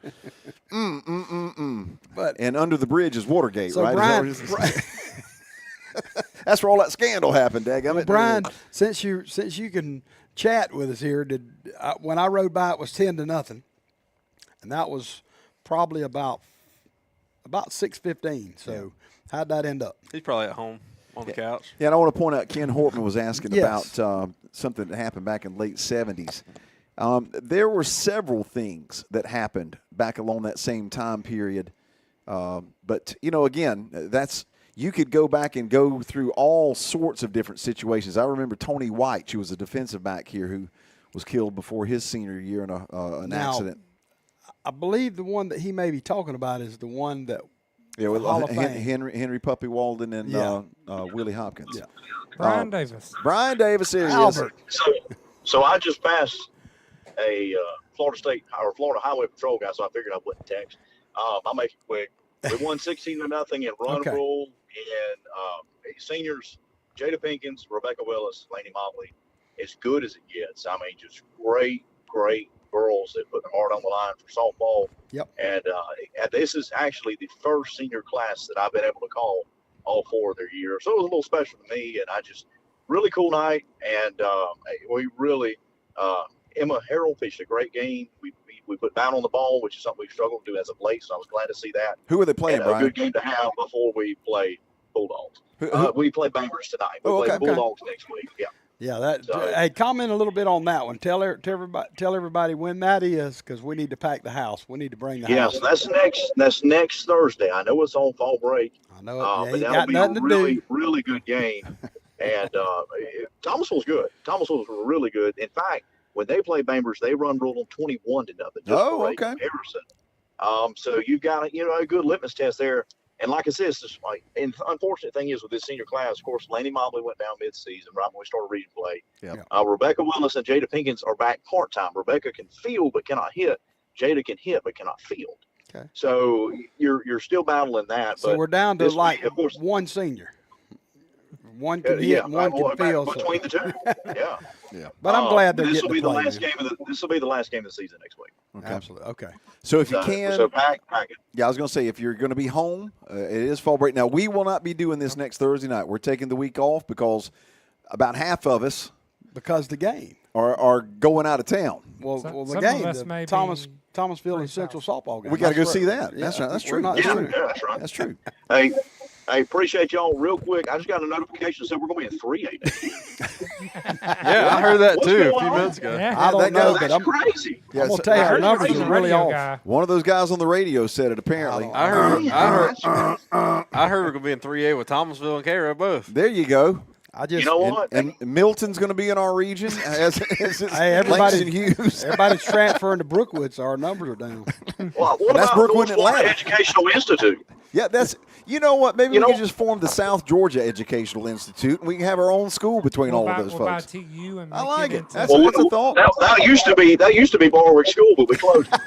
But And under the bridge is Watergate, so right? Brian, Is that what it is? That's where all that scandal happened, daggum it. Brian, since you can chat with us here, when I rode by, it was 10-0, and that was probably about 6:15. So how'd that end up? He's probably at home on the couch. Yeah, and I want to point out Ken Hortman was asking Yes. about something that happened back in late 70s. There were several things that happened back along that same time period. But, again, you could go back and go through all sorts of different situations. I remember Tony White, who was a defensive back here who was killed before his senior year in an Now, accident. I believe the one that he may be talking about is the one that Yeah, with Hall of Fame. Henry Puppy Walden and Yeah. Willie Hopkins. Yeah. Brian Davis. Brian Davis, there he is. Albert. So I just passed a Florida State or Florida Highway Patrol guy, so I figured I wouldn't text. I'll make it quick. We won 16-0 in run Okay. rule, and seniors, Jada Pinkins, Rebecca Willis, Laney Mobley, as good as it gets. I mean, just great girls that put their heart on the line for softball. Yep. And this is actually the first senior class that I've been able to call all 4 of their years. So it was a little special to me, and I just really cool night. And we really Emma Harrell pitched a great game. We put down on the ball, which is something we've struggled to do as of late. So I was glad to see that. Who are they playing, And a Brian? good game to have before we play Bulldogs. Who- We play Bangers tonight. We Oh, play okay. Bulldogs next week. Yeah. Yeah, So- hey, comment a little bit on that one. Tell everybody when that is, because we need to pack the house. We need to bring the Yeah, house. so that's next Thursday. I know it's on fall break, I know it. but You that'll got be nothing a to really, do. really good game. And Thomasville's good. Thomasville's really good. In fact, when they play Bambers, they run rule on 21-0. Just Oh, for a okay. comparison. So you've got a good litmus test there. And like I said, it's just and the unfortunate thing is with this senior class, of course, Laney Mobley went down mid-season right when we started region play. Yep. Rebecca Willis and Jada Pinkins are back part-time. Rebecca can field but cannot hit. Jada can hit but cannot field. Okay. So you're still battling that. So but we're down to this like week, of course, one senior. One can hit, and one can field. So. between the two. Yeah. Yeah. But I'm glad they're this getting will be to the play. last man. game of this will be the last game of the season next week. Okay. Absolutely. Okay. So if you can, So pack it. yeah, I was going to say, if you're going to be home, it is fall break. Now, we will not be doing this next Thursday night. We're taking the week off because about half of us Because the game. are going out of town. Well, Some- the some of game, us the may be Thomasville and pretty Central softball game. We got to go That's see right. that. Yeah, That's right. That's we're true. not That's Yeah, doing true. it. that's right. That's true. Hey, I appreciate y'all real quick. I just got a notification that said we're going to be in 3A. Yeah, I heard that What's too a going few on? minutes ago. Yeah. I don't that know, guy- but That's I'm crazy. Yeah, going so- to tell you, I our heard numbers he's a are really radio off. guy. One of those guys on the radio said it, apparently. I heard we're gonna be in 3A with Thomasville and Cairo both. There you go. I just, You know what? And Milton's going to be in our region as Hey, everybody- Langston Hughes. everybody's transferring to Brookwood, so our numbers are down. Well, what That's about Brookwood North in Florida Atlanta. Educational Institute? Yeah, that's. You know what? Maybe You we know- can just form the South Georgia Educational Institute, and we can have our own school between all of those we'll buy folks. TU and I make like it. into- That's a thought. That used to be Barwick School, but we closed it.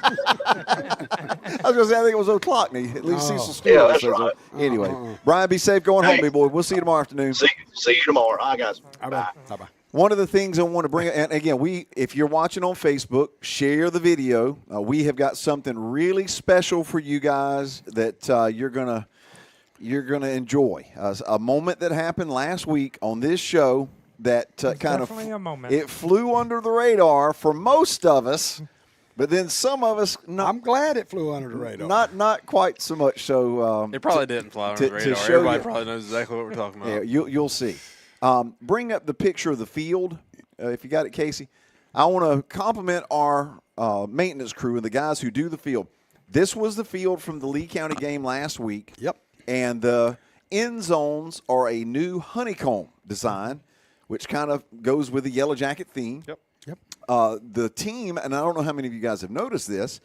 I was going to say, I think it was O'Clockney. At least Cecil Stewart Yeah, that's says right. so. Anyway, Brian, be safe going home, Hey. big boy. We'll see you tomorrow afternoon. See you tomorrow. All right, guys. Bye. Bye-bye. One of the things I want to bring, and again, if you're watching on Facebook, share the video. We have got something really special for you guys that you're gonna enjoy. A moment that happened last week on this show that kind of definitely a moment. It flew under the radar for most of us, but then some of us I'm glad it flew under the radar. not quite so much. So It probably didn't fly under the to radar. show Everybody you- probably knows exactly what we're talking about. Yeah, you'll see. Bring up the picture of the field, if you got it, Casey. I want to compliment our maintenance crew and the guys who do the field. This was the field from the Lee County game last week. Yep. And the end zones are a new honeycomb design, which kind of goes with the Yellow Jacket theme. Yep. The team, and I don't know how many of you guys have noticed this,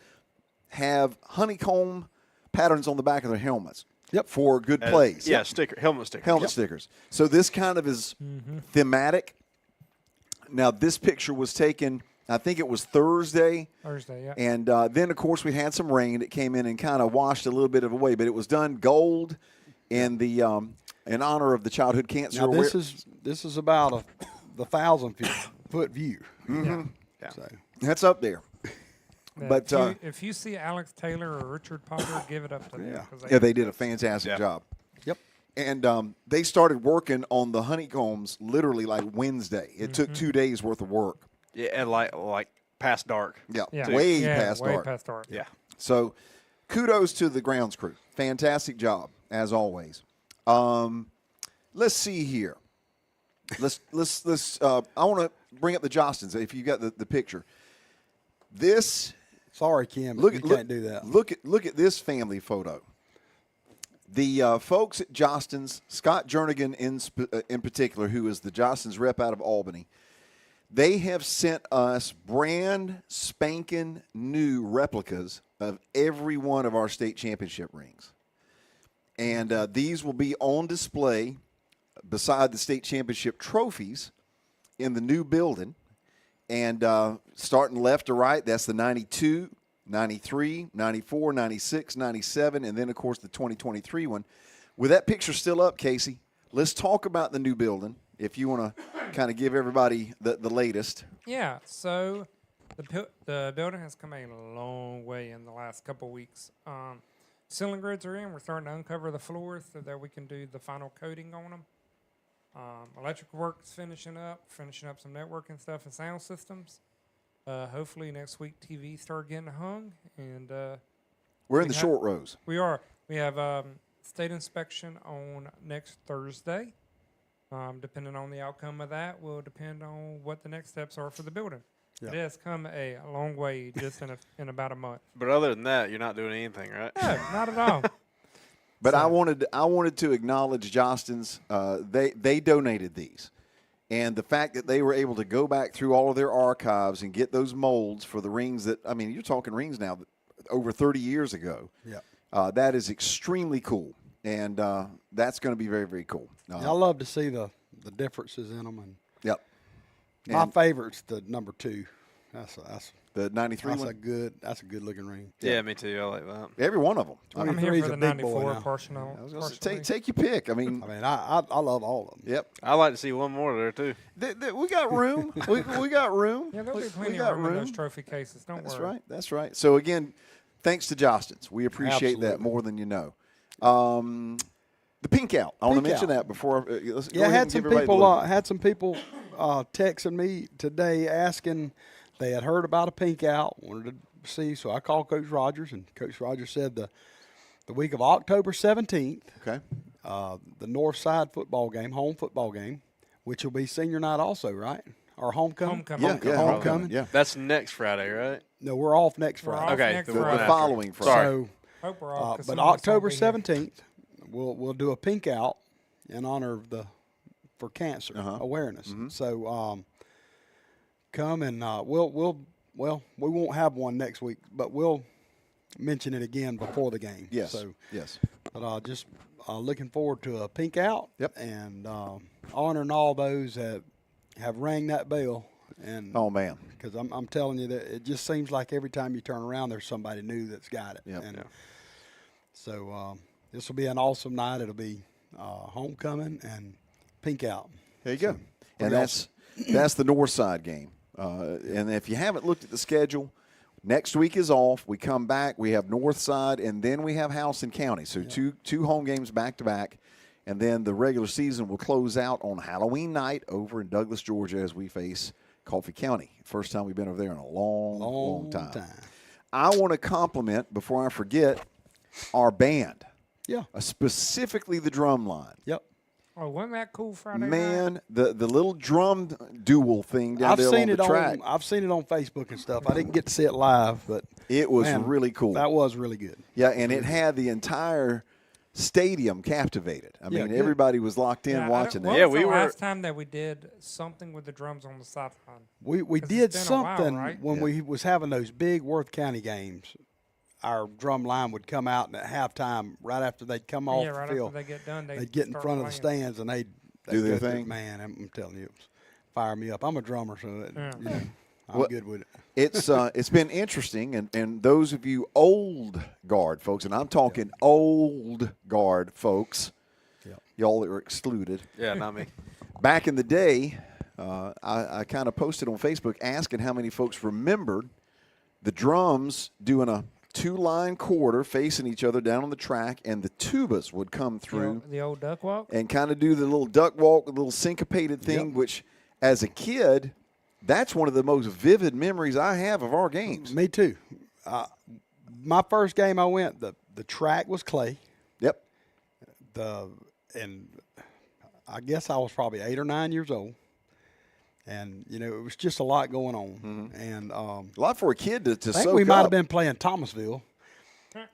have honeycomb patterns on the back of their helmets. Yep. For good plays. Yeah, helmet sticker. Helmet stickers. So this kind of is thematic. Now, this picture was taken, I think it was Thursday. Thursday, yeah. And then, of course, we had some rain that came in and kind of washed a little bit of away. But it was done gold in the in honor of the childhood cancer. Now this is about the 1,000-foot view. Yeah. So That's up there. But if you see Alex Taylor or Richard Potter, give it up to them. 'cause yeah, they did a fantastic Yeah. job. Yep. And they started working on the honeycombs literally like Wednesday. It took 2 days worth of work. Yeah, and like past dark. Yeah, Yeah. way Yeah, past way dark. past dark. Yeah. So, kudos to the grounds crew. Fantastic job as always. Let's see here. Let's. I want to bring up the Jostins. If you got the picture, this. sorry, Kim, but Look you at can't do that. Look at this family photo. The folks at Jostins, Scott Jernigan in particular, who is the Jostins rep out of Albany, they have sent us brand spanking new replicas of every one of our state championship rings. And these will be on display beside the state championship trophies in the new building. And starting left to right, that's the 92, 93, 94, 96, 97, and then, of course, the 2023 one. With that picture still up, Casey, let's talk about the new building, if you want to kind of give everybody the latest. Yeah, so the building has come a long way in the last couple weeks. Ceiling grids are in. We're starting to uncover the floors so that we can do the final coating on them. Electrical work's finishing up some networking stuff and sound systems. Hopefully next week TV start getting hung, and We're in we the have- short rows. we are. We have state inspection on next Thursday. Depending on the outcome of that, will depend on what the next steps are for the building. Yeah. It has come a long way just in about a month. But other than that, you're not doing anything, right? No, not at all. But I So- wanted to acknowledge Jostins. They donated these, and the fact that they were able to go back through all of their archives and get those molds for the rings that, I mean, you're talking rings now that over 30 years ago. Yeah. That is extremely cool, and that's going to be very, very cool. I love to see the differences in them, and Yep. my And favorite's the number 2. That's the 93 that's one. a good looking ring. Yeah, me too. I like that. Every one of them. I I'm mean, here 23's for a the big boy 94 now. partial. I was gonna say, partially. take your pick. I mean, I mean, I love all of them. yep. I like to see one more there too. We got room. we got room. Yeah, there'll be We plenty got of room in room. those trophy cases. Don't That's worry. right. That's right. So again, thanks to Jostins. We appreciate that Absolutely. more than you know. The pink out. I want to Pink mention out. that before. Let's go Yeah, ahead had and some give everybody the people look. had some people texting me today asking they had heard about a pink out, wanted to see. So I called Coach Rogers, and Coach Rogers said the week of October 17th, Okay. the North Side football game, home football game, which will be senior night also, right? Or homecoming. Homecoming. Yeah. Homecoming. Yeah. That's next Friday, right? No, we're off next We're Friday. off Okay, next the The, one the Friday. following Friday. Sorry. So, Hope we're off. 'cause but some of us won't October be here. 17th, we'll do a pink out in honor of for cancer awareness. So come and we won't have one next week, but we'll mention it again before the game. Yes. So, yes. but just looking forward to a pink out. Yep. And honoring all those that have rang that bell. And Oh man. because I'm telling you that it just seems like every time you turn around, there's somebody new that's got it. Yep. And so this will be an awesome night. It'll be homecoming and pink out. There you go. And pretty that's the north side game. And if you haven't looked at the schedule, next week is off. We come back. We have north side, and then we have Houston County. So two home games back to back. And then the regular season will close out on Halloween night over in Douglas, Georgia, as we face Coffee County. First time we've been over there in a long time. I want to compliment, before I forget, our band. Yeah. Specifically the drum line. Yep. Oh, wasn't that cool Friday night? Man, the little drum duel thing down there on the track. I've seen it on Facebook and stuff. I didn't get to see it live, but It was man, really cool. That was really good. Yeah, and it had the entire stadium captivated. I mean, good. everybody was locked in watching that. When Yeah, was we the were- last time that we did something with the drums on the sideline? We 'Cause did it's been a while, something right? when we was having those big Worth County games. Our drum line would come out, and at halftime, right after they'd come off Yeah, right the field, after they get done, they'd get in start front of the playing. stands and they'd Do their go through- thing? Man, I'm telling you, it was fire me up. I'm a drummer, so I'm Well, good with it. It's been interesting, and those of you old guard folks, and I'm talking old guard folks, y'all that are excluded. Yeah, not me. Back in the day, I kind of posted on Facebook asking how many folks remembered the drums doing a two-line quarter facing each other down on the track, and the tubas would come through The old duck walk? and kind of do the little duck walk, the little syncopated thing, which as a kid, that's one of the most vivid memories I have of our games. Me too. My first game I went, the track was clay. Yep. And I guess I was probably 8 or 9 years old. And, it was just a lot going on. And A lot for a kid to I think soak we might up. have been playing Thomasville.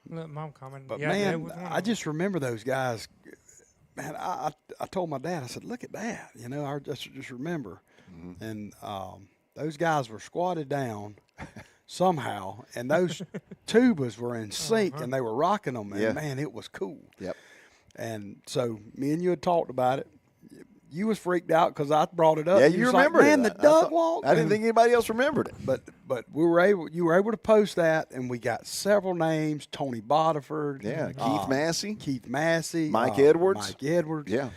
Look, Mom coming. But, yeah, that man, was one I of just remember those guys. Man, I told my dad, I said, look at that. I just remember. And those guys were squatted down somehow, and those tubas were in sync, and they were rocking them. And, Yeah. man, it was cool. Yep. And so me and you had talked about it. You was freaked out because I brought it up. Yeah, You you was remember like, man, it. the duck walk. I didn't think anybody else remembered it. But you were able to post that, and we got several names: Tony Bodiford, Yeah, Keith Massey. Mike Edwards. Yeah,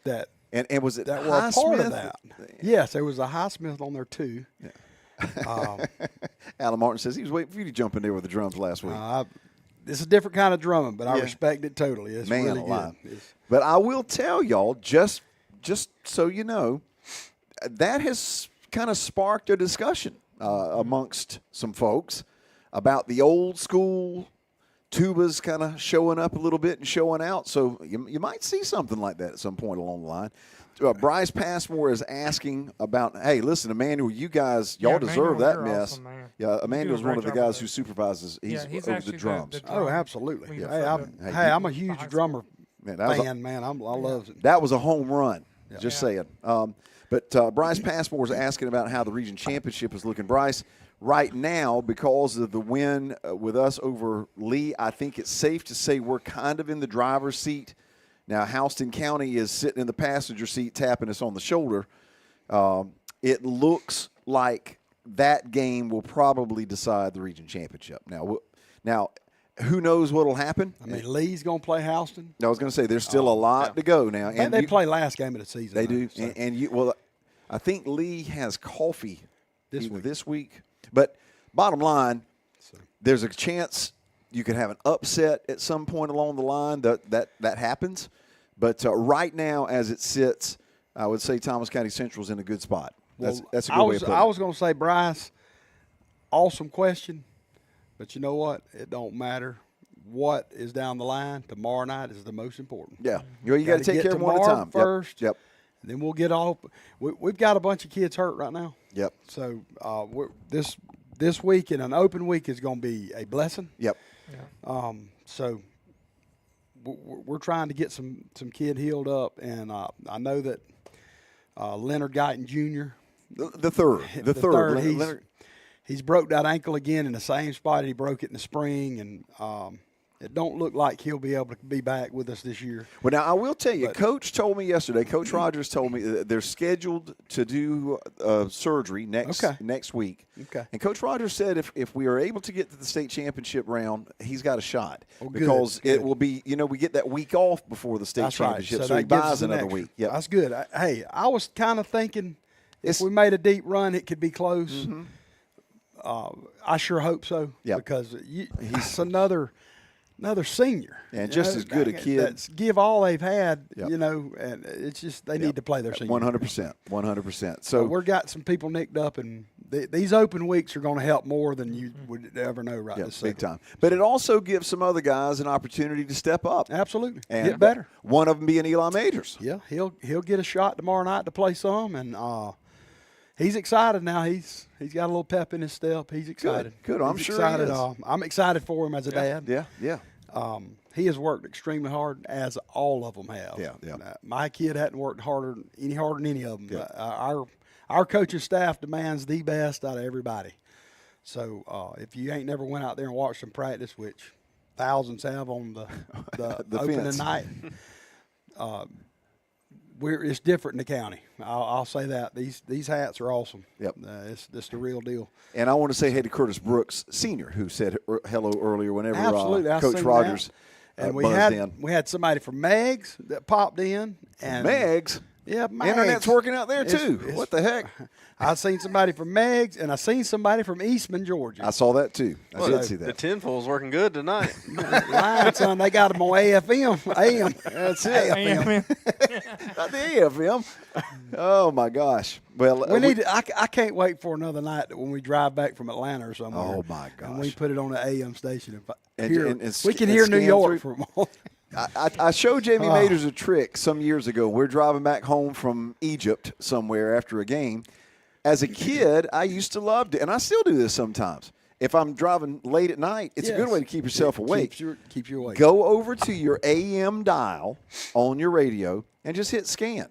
that And was it that were a part of Highsmith? that. Yes, there was a Highsmith on there too. Alan Martin says he was waiting for you to jump in there with the drums last week. It's a different kind of drumming, but I Yeah. respect it totally. It's Man really alive. good. It's- But I will tell y'all, just so you know, that has kind of sparked a discussion amongst some folks about the old school tubas kind of showing up a little bit and showing out. So you might see something like that at some point along the line. Bryce Passmore is asking about, hey, listen, Emmanuel, you guys, y'all Yeah, deserve Emmanuel, that you're mess. awesome, man. Yeah, You do a Emmanuel's one great of the job guys with who it. supervises. He's Yeah, he's over actually the drums. the Oh, absolutely. leader Hey, for the- I'm a the huge high drummer Man, that was a- fan, man. I love it. That was a home run. Just Yeah. saying. But Bryce Passmore is asking about how the region championship is looking. Bryce, right now, because of the win with us over Lee, I think it's safe to say we're kind of in the driver's seat. Now, Houston County is sitting in the passenger seat tapping us on the shoulder. It looks like that game will probably decide the region championship. Now, who knows what will happen? I mean, Lee's going to play Houston. I was going to say there's still a lot to go now. I think they play last game of the season. They though, do, so. and I think Lee has Coffee This this week. But bottom line, there's a chance you could have an upset at some point along the line. That happens. But right now, as it sits, I would say Thomas County Central's in a good spot. That's a good way of putting I it. was going to say, Bryce, awesome question, but you know what? It don't matter what is down the line. Tomorrow night is the most important. Yeah, you got to take get care of them one at a tomorrow time. first. Yep. And then we'll get off. We've got a bunch of kids hurt right now. Yep. So this week in an open week is going to be a blessing. Yep. So we're trying to get some kid healed up, and I know that Leonard Guyton Jr. The third. The third, he's broke that ankle again in the same spot he broke it in the spring, and it don't look like he'll be able to be back with us this year. Well, now I will tell you, Coach told me yesterday. Coach Rogers told me that they're scheduled to do surgery next week. Okay. And Coach Rogers said if we are able to get to the state championship round, he's got a shot good, because good. it will be. We get that week off before the state championship, right. so he that gives buys us an another extra. week. Yeah, That's good. I was kind of thinking if we made a deep run, it could be close. Mm-hmm. I sure hope so. Yep. Because he's another senior. And just as good a kid. That's give all they've had, Yep. and it's just they need to play their senior. 100%. 100%. So we've got some people nicked up, and these open weeks are going to help more than you would ever know right this big second. time. But it also gives some other guys an opportunity to step up. Absolutely. And Get better. One of them being Eli Majors. Yeah, he'll get a shot tomorrow night to play some, and he's excited now. He's got a little pep in his step. He's excited. Good. I'm He's sure excited. he is. I'm excited for him as a dad. Yeah. He has worked extremely hard, as all of them have. Yeah. My kid hadn't worked harder than any of them. Our coaching staff demands the best out of everybody. So if you ain't never went out there and watched them practice, which thousands have on the opening fence. night, it's different in the county. I'll say that. These hats are awesome. Yep. It's the real deal. And I want to say hey to Curtis Brooks, Sr., who said hello earlier whenever Absolutely. I Coach seen Rogers that. And buzzed we had somebody from Meggs that popped in. And Meggs? Yeah, Meggs. Internet's working out there, too. What the heck? I seen somebody from Meggs, and I seen somebody from Eastman, Georgia. I saw that, too. I did see The that. tinfoil's working good tonight. Lying, son, they got them on AFM. AM. That's it. AFM. Not the AFM. Oh, my gosh. Well, I can't wait for another night when we drive back from Atlanta or somewhere. Oh, my gosh. And we put it on the AM station. And We can hear New scan York through. from I showed Jamie Maters a trick some years ago. We're driving back home from Egypt somewhere after a game. As a kid, I used to love it, and I still do this sometimes. If I'm driving late at night, it's a good way to keep yourself awake. Keeps you awake. Go over to your AM dial on your radio and just hit scan.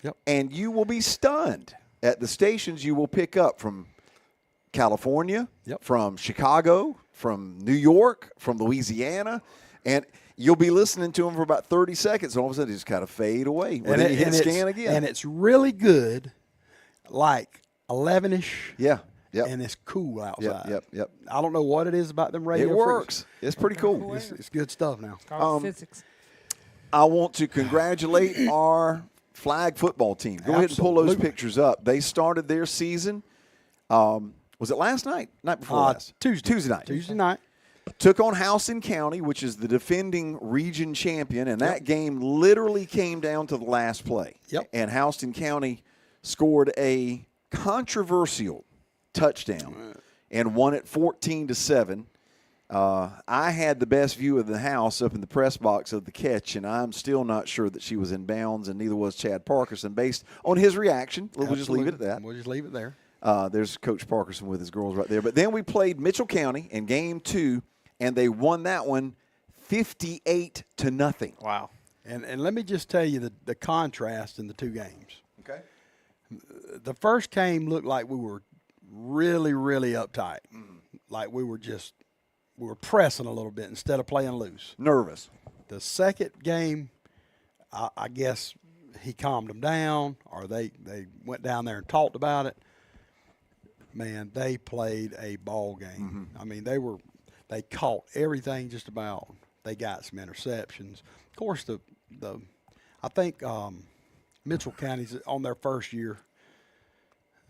Yep. And you will be stunned at the stations you will pick up from California, from Chicago, from New York, from Louisiana, and you'll be listening to them for about 30 seconds, and all of a sudden, they just kind of fade away. And then you hit scan again. And it's really good, like 11-ish. Yeah. And it's cool outside. Yep. I don't know what it is about them radio It works. It's pretty cool. It's good stuff now. Called physics. I want to congratulate our flag football team. Go ahead and pull those pictures up. They started their season. Was it last night? Night before last? Tuesday night. Tuesday night. Took on Houston County, which is the defending region champion, and that game literally came down to the last play. Yep. And Houston County scored a controversial touchdown and won it 14-7. I had the best view of the house up in the press box of the catch, and I'm still not sure that she was in bounds, and neither was Chad Parkerson. Based on his reaction, we'll just leave it at that. We'll just leave it there. There's Coach Parkerson with his girls right there. But then we played Mitchell County in game 2, and they won that one 58-0. Wow. And let me just tell you the contrast in the two games. Okay. The first game looked like we were really, really uptight. Like we were pressing a little bit instead of playing loose. Nervous. The second game, I guess he calmed them down, or they went down there and talked about it. Man, they played a ball game. I mean, they caught everything just about. They got some interceptions. Of course, I think Mitchell County's on their first year,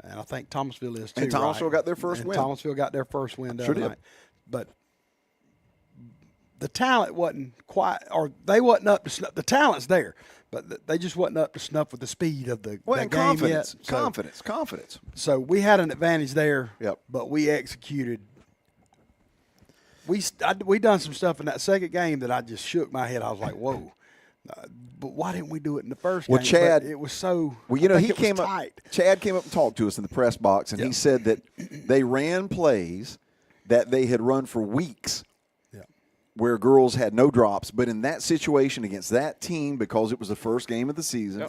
and I think Thomasville is too. And Thomasville got their first win. Thomasville got their first win the Sure other did. night. But the talent wasn't quite, or they wasn't up to snuff. The talent's there, but they just wasn't up to snuff with the speed of the Well, the and game confidence. yet. Confidence. So we had an advantage there. Yep. But we executed. We done some stuff in that second game that I just shook my head. I was like, whoa. But why didn't we do it in the first Well, game? Chad, But it was so. Well, you know, I think he it was came up. tight. Chad came up and talked to us in the press box, and he said that they ran plays that they had run for weeks, where girls had no drops. But in that situation against that team, because it was the first game of the season,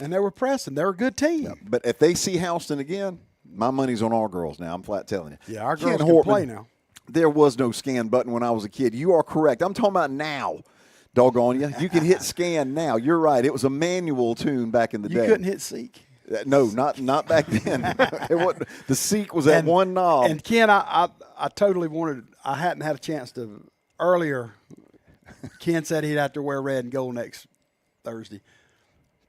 And they were pressing. They were a good team. but if they see Houston again, my money's on our girls now. I'm flat telling you. Yeah, our Ken girls can Hortman, play now. There was no scan button when I was a kid. You are correct. I'm talking about now. Doggone you. You can hit scan now. You're right. It was a manual tune back in the You day. couldn't hit seek. No, not back then. The seek was at one knob. And Ken, I totally wanted. I hadn't had a chance to earlier. Ken said he'd have to wear red and gold next Thursday.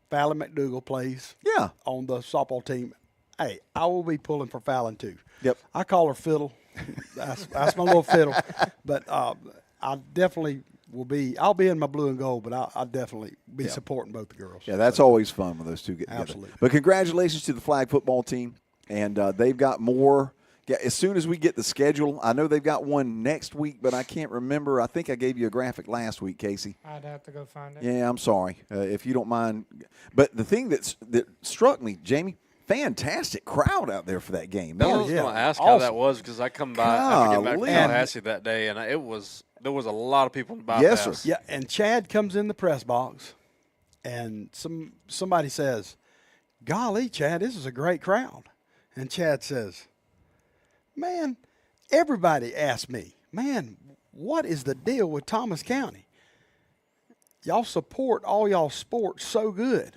Fallon McDougal plays. Yeah. On the softball team. Hey, I will be pulling for Fallon too. Yep. I call her Fiddle. That's my little fiddle. But I definitely will be. I'll be in my blue and gold, but I'll definitely be supporting both the girls. Yeah, that's always fun when those two get together. Absolutely. But congratulations to the flag football team, and they've got more. Yeah, as soon as we get the schedule, I know they've got one next week, but I can't remember. I think I gave you a graphic last week, Casey. I'd have to go find it. Yeah, I'm sorry if you don't mind. But the thing that struck me, Jamie, fantastic crowd out there for that game. I Man, was going to ask how Awesome. that was because I come by after getting back from Golly. Tallahassee that day, and there was a lot of people in the bypass. Yes, sir. Yeah, and Chad comes in the press box, and somebody says, "Golly, Chad, this is a great crowd." And Chad says, "Man, everybody asked me, man, what is the deal with Thomas County? Y'all support all y'all sports so good.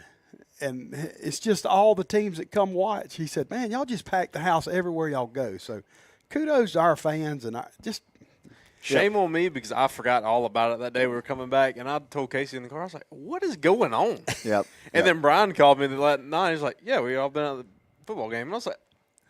And it's just all the teams that come watch." He said, "Man, y'all just pack the house everywhere y'all go." So kudos to our fans. And Shame on me because I forgot all about it that day we were coming back, and I told Casey in the car, I was like, "What is going on?" Yep. And then Brian called me that night. He's like, "Yeah, we all been at the football game." And I was like,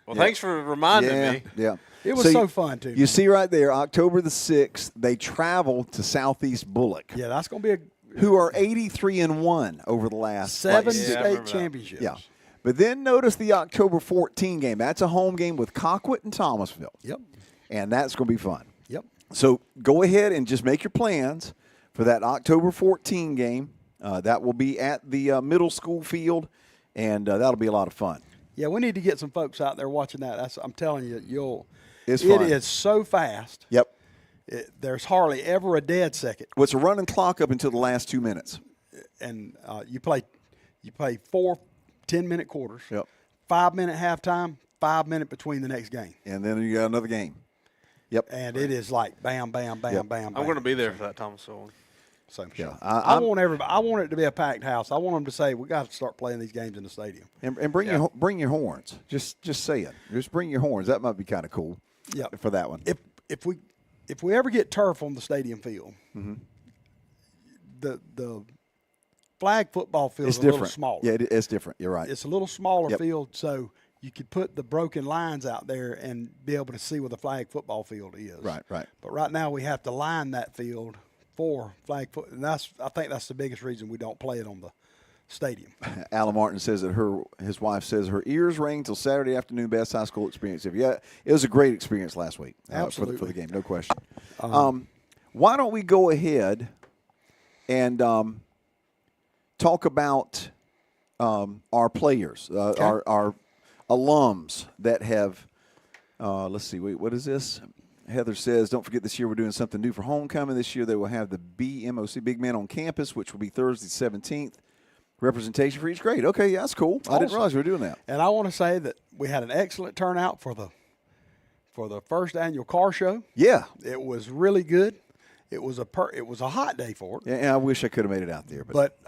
"Well, thanks for reminding me." Yeah. it was so fun, too. You see right there, October the 6th, they travel to Southeast Bullock, Yeah, that's going to be who are 83-1 over the last 7 Yeah, I state remember that. championships. Yeah. But then notice the October 14 game. That's a home game with Colquitt and Thomasville. Yep. And that's going to be fun. Yep. So go ahead and just make your plans for that October 14 game. That will be at the middle school field, and that'll be a lot of fun. Yeah, we need to get some folks out there watching that. I'm telling you, It's it fun. is so fast. Yep. There's hardly ever a dead second. Well, it's a running clock up until the last 2 minutes. And you play 4 10-minute quarters. Yep. 5-minute halftime, 5-minute between the next game. And then you got another game. Yep. And it is like bam, bam, bam, Yep. bam, bam. I'm going to be there for that Thomasville one. So, Yeah, I want everybody. I want it to be a packed house. I want them to say we got to start playing these games in the stadium. And bring your horns. Just say it. Just bring your horns. That might be kind of cool. Yeah. For that one. If we ever get turf on the stadium field, Mm-hmm. the flag football field It's is a little different. smaller. Yeah, it's different. You're right. It's a little smaller Yep. field, so you could put the broken lines out there and be able to see where the flag football field is. Right. But right now we have to line that field for flag foot, and I think that's the biggest reason we don't play it on the stadium. Alan Martin says that his wife says her ears rang till Saturday afternoon. Best high school experience ever. Yeah, it was a great experience last week. Absolutely. For the game, no question. Why don't we go ahead and talk about our players, our alums that have. Let's see. Wait, what is this? Heather says, don't forget this year we're doing something new for homecoming. This year they will have the BMOC, Big Man on Campus, which will be Thursday 17th. Representation for each grade. Okay, yeah, that's cool. I didn't Awesome. realize we were doing that. And I want to say that we had an excellent turnout for the first annual car show. Yeah. It was really good. It was a hot day for it. Yeah, I wish I could have made it out there. But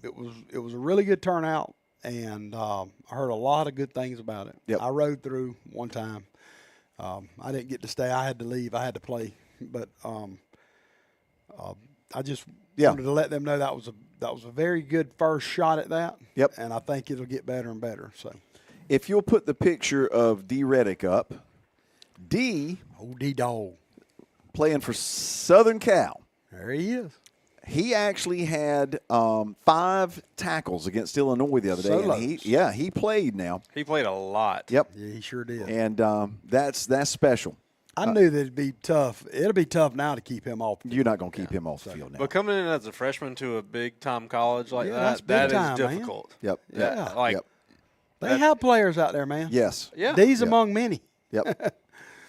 it was a really good turnout, and I heard a lot of good things about it. Yep. I rode through one time. I didn't get to stay. I had to leave. I had to play. But I just wanted to let them know that was a very good first shot at that. Yep. And I think it'll get better and better. So If you'll put the picture of D. Reddick up, D D-Dog. playing for Southern Cal. There he is. He actually had 5 tackles against Illinois the other day. Solos. And he played now. He played a lot. Yep. Yeah, he sure did. And that's special. I knew that it'd be tough. It'll be tough now to keep him off. You're not going to keep him off the field now. But coming in as a freshman to a big-time college like Yeah, that's that big time, is man. difficult. Yep. Yeah. Like, Yep. They have players out there, man. Yes. yeah. These Yep. among many. Yep.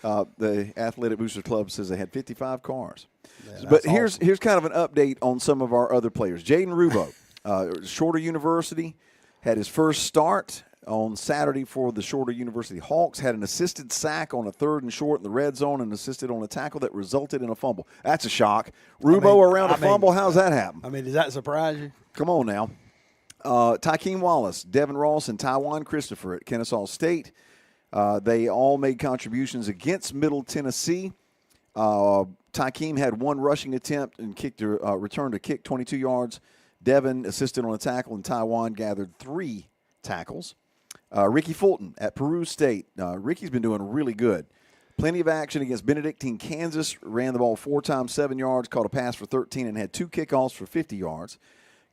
The Athletic Booster Club says they had 55 cars. that's But here's awesome. kind of an update on some of our other players. Jaden Rubo, Shorter University, had his first start on Saturday for the Shorter University Hawks. Had an assisted sack on a 3rd and short in the red zone and assisted on a tackle that resulted in a fumble. That's a shock. Rubo around a fumble, how's that happen? I mean, does that surprise you? Come on now. Tykeem Wallace, Devin Ross, and Tywan Christopher at Kennesaw State. They all made contributions against Middle Tennessee. Tykeem had 1 rushing attempt and returned a kick 22 yards. Devin assisted on a tackle, and Tywan gathered 3 tackles. Ricky Fulton at Peru State. Ricky's been doing really good. Plenty of action against Benedictine, Kansas. Ran the ball 4 times, 7 yards, caught a pass for 13, and had 2 kickoffs for 50 yards.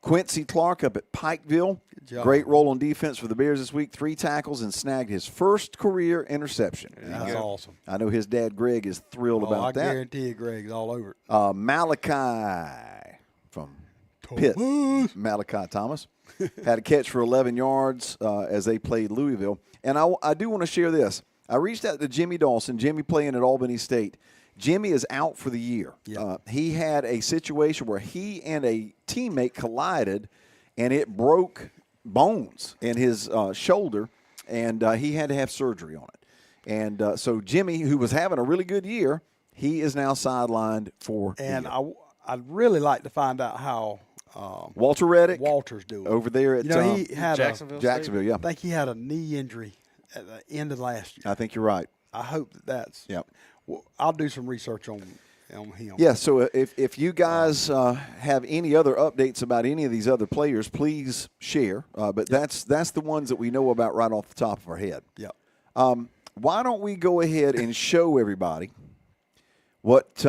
Quincy Clark up at Pikeville. Great role on defense for the Bears this week. 3 tackles and snagged his first career interception. That's awesome. I know his dad, Greg, is thrilled about that. I guarantee you Greg's all over it. Malachi from Pitt, Malachi Thomas, had a catch for 11 yards as they played Louisville. And I do want to share this. I reached out to Jimmy Dawson, Jimmy playing at Albany State. Jimmy is out for the year. Yep. He had a situation where he and a teammate collided, and it broke bones in his shoulder, and he had to have surgery on it. And so Jimmy, who was having a really good year, he is now sidelined for And the year. I'd really like to find out how Walter Reddick Walter's doing over there at he had Jacksonville, yeah. I think he had a knee injury at the end of last year. I think you're right. I hope that's. Yep. Well, I'll do some research on him. Yeah, so if you guys have any other updates about any of these other players, please share. But that's the ones that we know about right off the top of our head. Yeah. Why don't we go ahead and show everybody what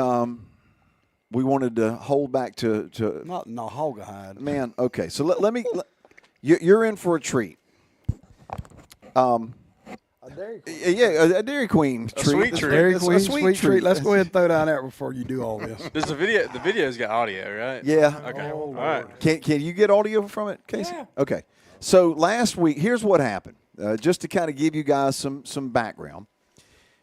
we wanted to hold back to Not Nahogahide. Man, okay. So let me you're in for a treat. A Dairy Queen. Yeah, a Dairy Queen treat. sweet treat. Dairy It's a Queen sweet treat. Let's go ahead and throw down there before you do all this. Does the video's got audio, right? Yeah. Okay. Oh, All right. Can you get audio from it, Casey? Yeah. Okay. So last week, here's what happened. Just to kind of give you guys some background.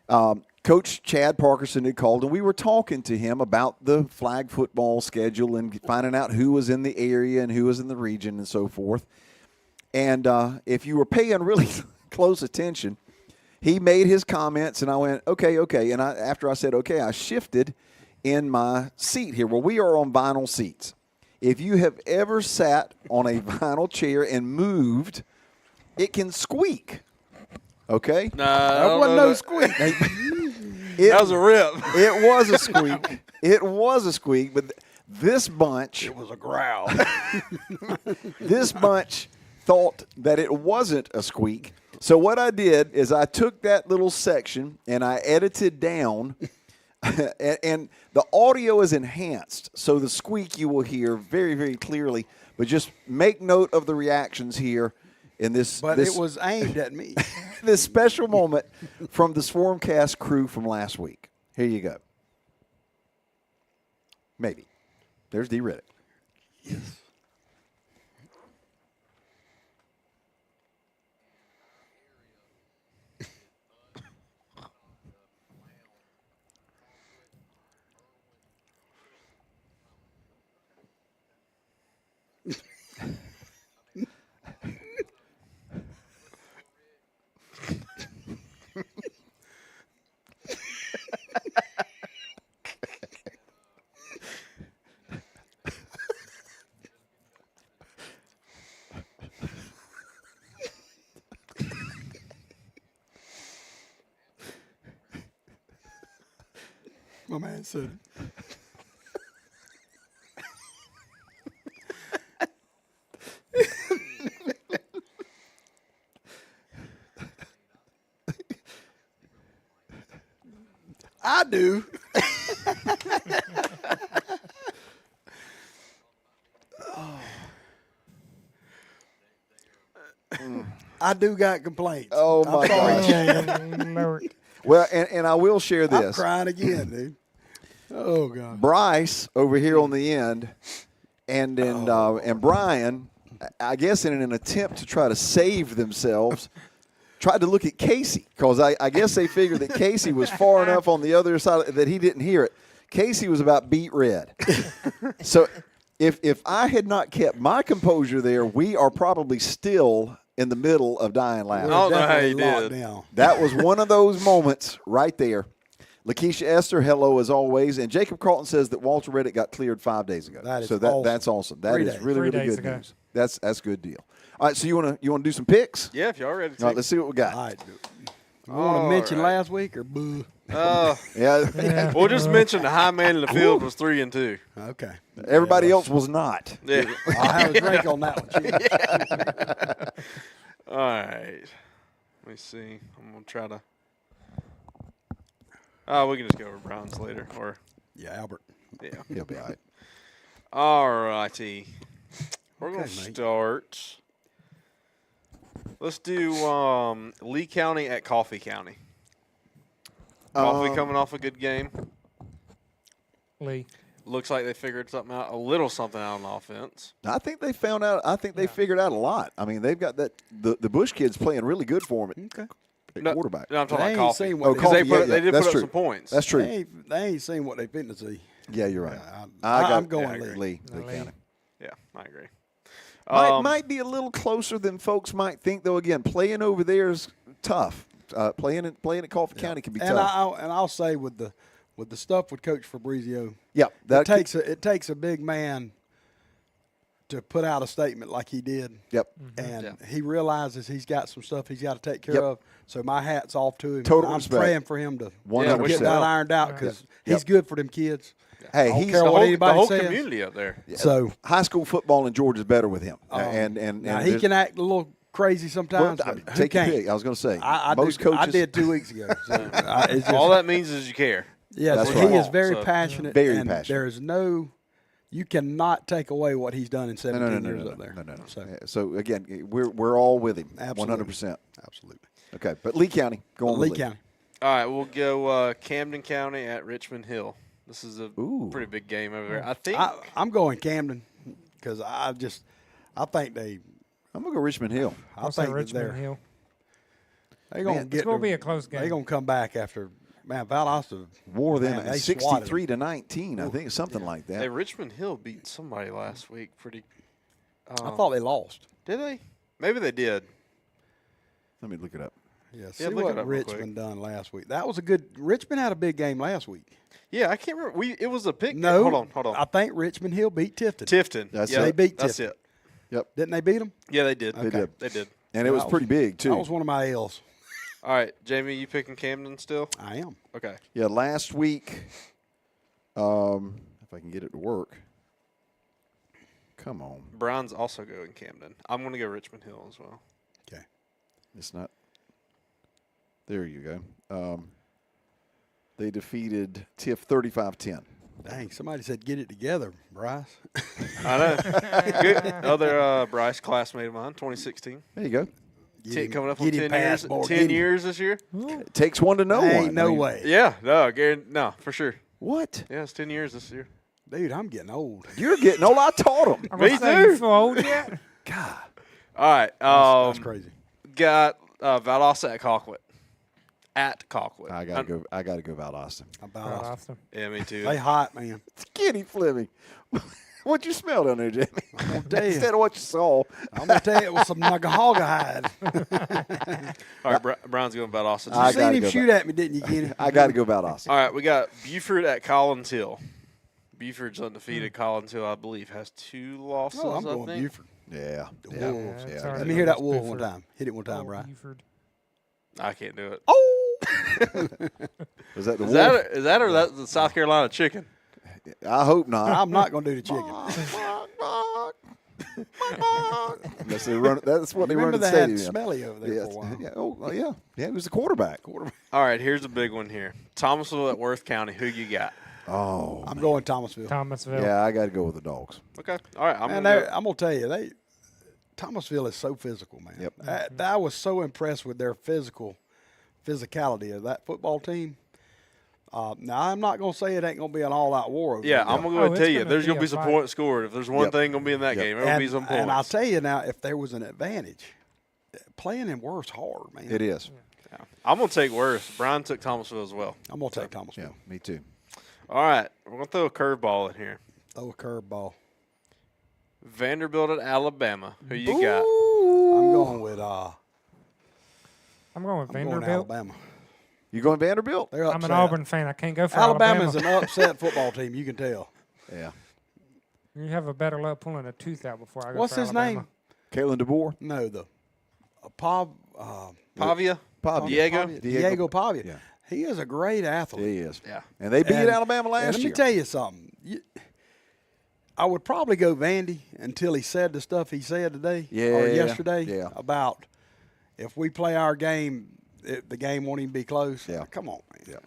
Coach Chad Parkerson had called, and we were talking to him about the flag football schedule and finding out who was in the area and who was in the region and so forth. And if you were paying really close attention, he made his comments, and I went, okay. And after I said, okay, I shifted in my seat here. Well, we are on vinyl seats. If you have ever sat on a vinyl chair and moved, it can squeak. Okay? That wasn't no squeak. That was a rip. It was a squeak. It was a squeak, but this bunch, It was a growl. this bunch thought that it wasn't a squeak. So what I did is I took that little section and I edited down, and the audio is enhanced. So the squeak you will hear very, very clearly. But just make note of the reactions here in this. But this, it was aimed at me. this special moment from the Swarmcast crew from last week. Here you go. Maybe. There's D. Riddick. Yes. My man said it. I do. I do got complaints. Oh, my I'm sorry, gosh. Chad. Lord. Well, and I will share I'm this. crying again, dude. Oh God. Bryce over here on the end, and Brian, I guess in an attempt to try to save themselves, tried to look at Casey because I guess they figured that Casey was far enough on the other side that he didn't hear it. Casey was about beat red. So if I had not kept my composure there, we are probably still in the middle of dying laughing. I don't know how Definitely you locked did. down. That was one of those moments right there. Lakeisha Esther, hello as always. And Jacob Carlton says that Walter Reddick got cleared 5 days ago. That is so awesome. That's awesome. That 3 is days. really, 3 really days good ago. news. That's a good deal. All right, so you wanna do some picks? Yeah, if y'all ready to. All right, let's see what we got. All right. You want to mention right. last week or boo? Yeah, We'll just mention the high man in the field was 3-2. Okay. everybody else was not. Yeah. I'll have a drink on that one, Chief. All right. Let me see. I'm gonna try to. Oh, we can just go over Browns later, or Yeah, Albert. yeah. He'll be all right. All righty. We're gonna Okay, mate. start. Let's do Lee County at Coffee County. Coffee coming off a good game. Lee. Looks like they figured something out, a little something out on offense. I think they found out. I think they figured out a lot. I mean, they've got that the Bush kids playing really good for them Okay. at quarterback. No, I'm talking They about ain't Coffee. seen what Because Coffee, they did that's put true. up some points. That's true. They ain't seen what they fitting to see. Yeah, you're right. I'm going Lee. Lee Lee. County. Yeah, I agree. Might be a little closer than folks might think, though. Again, playing over there is tough. Playing at Coffee County can be And tough. I'll say with the stuff with Coach Fabrizio, Yeah, it takes a big man to put out a statement like he did. Yep. And he realizes he's got some stuff he's got to take care Yep. of. So my hat's off to him. Total I'm respect. praying for him to 100%. get that ironed out because he's good for them kids. Hey, I don't he's care The what whole, anybody the whole says. community up there. So high school football in Georgia is better with him. And now he there's- can act a little crazy sometimes. well, I but mean, who take your can't? pick. I was going to say I most did, coaches. I did 2 weeks ago. So it's just, All that means is you care. yes, That's he right. is very So- passionate. Very and passionate. There's no, you cannot take away what he's done in 17 years up there. No. So Yeah, so again, we're all with him. Absolutely. 100%. absolutely. Okay, but Lee County going Lee with County. All right, we'll go Camden County at Richmond Hill. This is a Ooh. pretty big game over there. I think. I'm going Camden because I think they. I'm going to go Richmond Hill. I I'll say think that Richmond Hill. they're going to Man, get. It's going to be a close game. They're going to come back after. Man, Valdosta. Wore them Man, at they swatted 63 to 19. I think something like that. Hey, Richmond Hill beat somebody last week. Pretty. I thought they lost. Did they? Maybe they did. Let me look it up. Yeah, see look it what up real quick. Richmond done last week. That was a good. Richmond had a big game last week. Yeah, I can't remember. It was a pick. No, Hold on. I think Richmond Hill beat Tifton. Tifton. That's yeah, it. They beat That's Tifton. it. Yep. Didn't they beat them? Yeah, they did. They did. They did. And it was That pretty big, too. That was one of my L's. All right, Jamie, you picking Camden still? I am. Okay. Yeah, last week, if I can get it to work. Come on. Brown's also going Camden. I'm going to go Richmond Hill as well. Okay. It's not. There you go. They defeated TIF 35-10. Dang, somebody said get it together, Bryce. I know. Good. Other Bryce classmate of mine, 2016. There you go. Coming up on get him 10 years. past, boy, 10 get him. years this year. It takes one to know one. Ain't no I mean, way. Yeah. No, for sure. What? Yeah, it's 10 years this year. Dude, I'm getting old. You're getting old. I taught him. I'm Me gonna say, too. You feel old yet? God. All right. That's crazy. Got Valdosta at Colquitt. At Colquitt. I gotta go. I gotta go Valdosta. About Oh, us. awesome. Yeah, me too. They hot, man. Skinny Fleming. What you smell down there, Jamie? tell you. Instead of what you saw. I'm gonna tell you, it was some Nagahaga hide. All right, Brown's going Valdosta. I You gotta seen him go shoot at me, didn't you, Kenny? I got to go Valdosta. All right, we got Buford at Collins Hill. Buford's undefeated. Collins Hill, I believe, has 2 losses. Oh, I'm I going think. Buford. Yeah. Wolves. Yeah. it's Yeah. already Let me hear that Buford. wolf one time. Hit it one time, Oh, Brian. Buford. I can't do it. Oh! Was that the Is wolf? that or that's the South Carolina chicken? I hope not. I'm not gonna do the chicken. That's what they run Remember in the they had stadium. Smelly over there Yes. for a while. Yeah. Oh, yeah. Yeah, he was the quarterback. All right, here's a big one here. Thomasville at Worth County. Who you got? Oh, I'm going Thomasville. Thomasville. yeah, I got to go with the dogs. Okay. All right. I'm Man, gonna go. I'm gonna tell you, Thomasville is so physical, man. Yep. I was so impressed with their physicality of that football team. Now I'm not gonna say it ain't gonna be an all-out war over Yeah, there. I'm gonna go Oh, ahead and tell it's you. gonna There's be gonna a be some fight. points scored. If there's one Yep. thing gonna be in that game, it'll be some points. And I'll tell you now, if there was an advantage, playing in Worth's hard, man. It is. Yeah. I'm gonna take Worth. Brian took Thomasville as well. I'm gonna take Thomasville. Yeah, me too. All right, we're gonna throw a curveball in here. Throw a curveball. Vanderbilt at Alabama. Who you got? I'm going with I'm going with I'm going Vanderbilt. Alabama. You going Vanderbilt? They're I'm upset. an Auburn fan. I can't go for Alabama's Alabama. an upset football team. You can tell. Yeah. You have a better luck pulling a tooth out before I go What's for his Alabama. name? Kalen DeBoer? No, the Pavia? Diego? Diego Pavia. Yeah. He is a great athlete. He is. Yeah. And they beat And- Alabama and last let year. me tell you something. I would probably go Vandy until he said the stuff he said today or Yeah, yesterday yeah. about if we play our game, the game won't even be close. Yeah. Come on, man.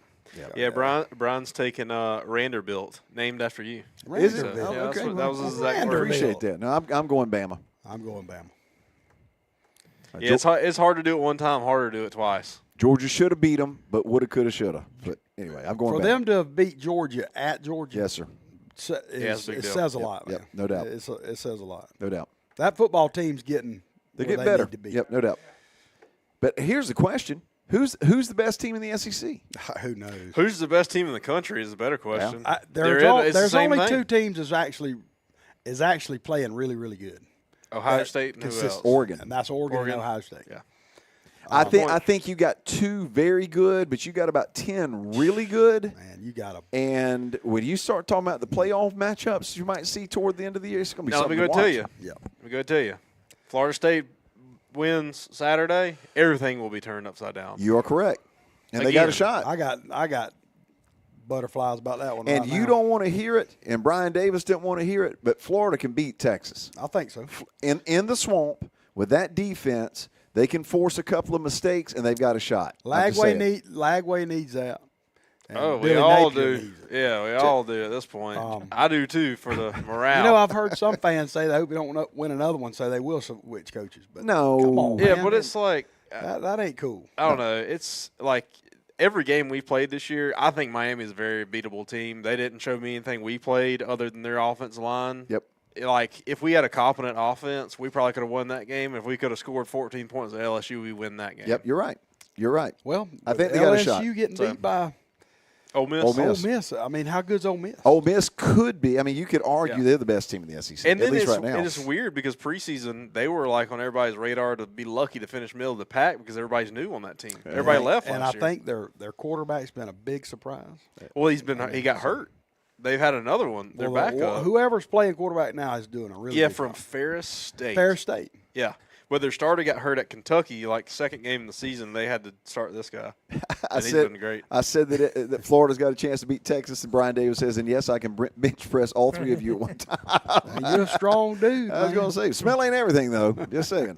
Yeah, Brian's taking Vanderbilt, named after you. Is it? So, Oh, yeah, that's okay. what, that was his Well, exact I word. appreciate that. No, I'm going Bama. I'm going Bama. Yeah, it's hard to do it one time, harder to do it twice. Georgia should have beat them, but woulda, coulda, shoulda. But anyway, I'm going For Bama. them to have beat Georgia at Georgia, Yes, sir. it's a big it deal. says a lot, man. Yep, no doubt. It says a lot. No doubt. That football team's getting They where get better. need to be. Yep, no doubt. But here's the question: Who's the best team in the SEC? Who knows? Who's the best team in the country is a better question. There's It's the there's same only thing. two teams is actually playing really, really good. Ohio State and who Consistent. else? Oregon. And that's Oregon, Oregon. and Ohio State. Yeah. I think you got two very good, but you got about 10 really good. Man, you got to. And when you start talking about the playoff matchups, you might see toward the end of the year, it's going to be Now, let me something go to tell watch. you. Yeah. Let me go tell you. Florida State wins Saturday, everything will be turned upside down. You are correct, and they got a Again. shot. I got butterflies about that one. And right you now. don't want to hear it, and Brian Davis didn't want to hear it, but Florida can beat Texas I think so. in the swamp with that defense. They can force a couple of mistakes, and they've got a shot. I'm just saying. Lagway needs that. And Oh, we Billy all Napier do. needs it. Yeah, we all do at this point. I do too for the morale. You know, I've heard some fans say they hope we don't win another one, so they will switch coaches. But No. come on, yeah, man. but it's like that ain't cool. I don't know. It's like every game we played this year, I think Miami is a very beatable team. They didn't show me anything we played other than their offensive line. Yep. Like, if we had a competent offense, we probably could have won that game. If we could have scored 14 points at LSU, we win that game. Yep, you're right. You're right. Well, I think they got a shot. LSU getting So- beat by Ole Miss. Ole Miss. Ole Miss. I mean, how good's Ole Miss? Ole Miss could be. I mean, you could argue Yeah. they're the best team in the SEC, And at then least it's, right now. and it's weird because preseason, they were like on everybody's radar to be lucky to finish middle of the pack because everybody's new on that team. Everybody left and last I year. think their quarterback's been a big surprise. Well, he got hurt. They've had another one. Their backup. Whoever's playing quarterback now is doing a really Yeah, good from job. Ferris State. Ferris State. Yeah. But their starter got hurt at Kentucky, like second game of the season. They had to start this guy. And he's been great. I said that Florida's got a chance to beat Texas, and Brian Davis says, and yes, I can bench press all three of you at one time. Man, you're a strong dude. I was going to say, smell ain't everything, though. Just saying.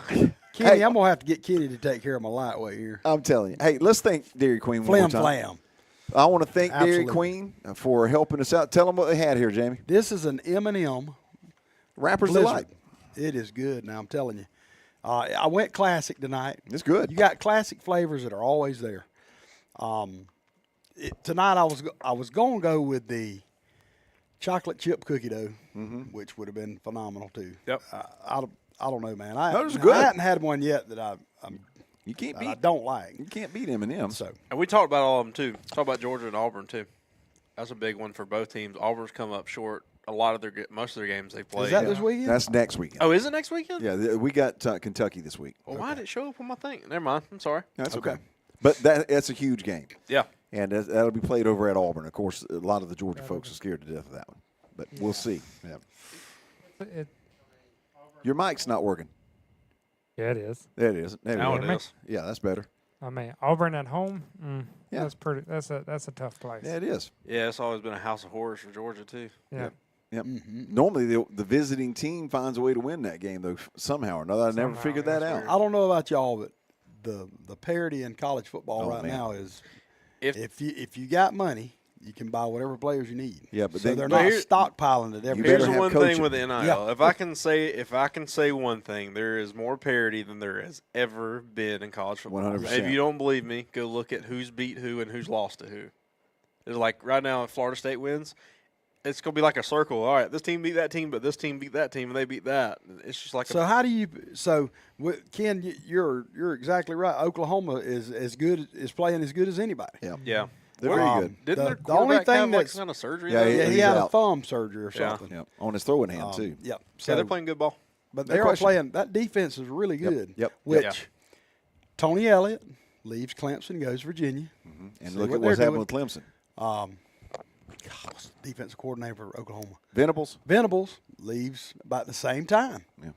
Kenny, Hey. I'm gonna have to get Kenny to take care of my lightweight here. I'm telling you. Hey, let's thank Dairy Queen one more Flam time. flam. I want to thank Dairy Absolutely. Queen for helping us out. Tell them what they had here, Jamie. This is an M&M Rapper's Blizzard. Delight. It is good. Now I'm telling you. I went classic tonight. It's good. You got classic flavors that are always there. Tonight I was going to go with the chocolate chip cookie dough, which would have been phenomenal too. Yep. I don't know, man. Those are good. I hadn't had one yet that I You can't I beat. don't like. You can't beat M&M. So And we talked about all of them, too. Talked about Georgia and Auburn, too. That's a big one for both teams. Auburn's come up short a lot of most of their games they played. is that this weekend? That's next weekend. Oh, is it next weekend? Yeah, we got Kentucky this week. Well, why did it show up on my thing? Never mind. I'm sorry. That's Okay. okay. But that's a huge game. Yeah. And that'll be played over at Auburn. Of course, a lot of the Georgia folks are scared to death of that one. But we'll see. Yeah. Your mic's not working. Yeah, it is. There it is. There Now we it go. is. Yeah, that's better. I mean, Auburn at home. Yeah. That's pretty. That's a tough place. Yeah, it is. Yeah, it's always been a house of horrors for Georgia, too. Yeah. Yep. Normally, the visiting team finds a way to win that game, though, somehow or another. I never Somehow, figured that that's out. weird. I don't know about y'all, but the parity in college football Oh, right man. now is If if you got money, you can buy whatever players you need. Yeah, but so then- they're But not here- stockpiling it every better Here's the have one coaching. thing with NIL. Yeah. If I can say one thing, there is more parity than there has ever been in college football. 100%. If you don't believe me, go look at who's beat who and who's lost to who. It's like right now, if Florida State wins, it's gonna be like a circle. All right, this team beat that team, but this team beat that team, and they beat that. It's just like So how do you? So Ken, you're exactly right. Oklahoma is playing as good as anybody. Yeah. yeah. They're very good. Didn't their the only quarterback thing have like that's kind of surgery? Yeah, though? Yeah, he he's had a out. thumb surgery or Yeah. something. Yeah. On his throwing hand, too. Yep. Yeah, So they're playing good ball. But No they're question. playing. That defense is really good. Yep. Which Yeah. Tony Elliott leaves Clemson, goes Virginia. And See look what at what's they're happening with Clemson. What's the defensive coordinator for Oklahoma? Venables. Venables leaves about the same time. Yeah.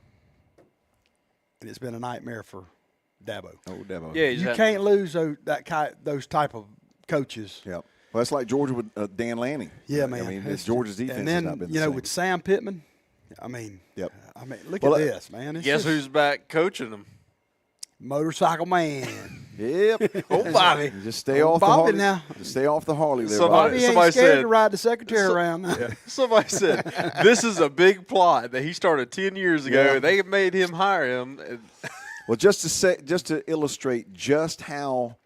And it's been a nightmare for Dabo. Oh, Dabo. Yeah, You can't lose those type of coaches. Yeah. Well, that's like Georgia with Dan Lanning. Yeah, I man. mean, It's Georgia's defense and has then not been the you know same. with Sam Pittman, I mean, Yep. Look Well, at this, man. It's Guess just who's back coaching them? motorcycle man? Yep. Oh, Bobby. Just stay Oh, off the Bobby Harley. now. Just stay off the Harley there, Somebody- Bobby. He ain't Somebody scared said- to ride the secretary around. Somebody said this is a big plot that he started 10 years ago. Yeah. They made him hire him. And Well, just to illustrate just how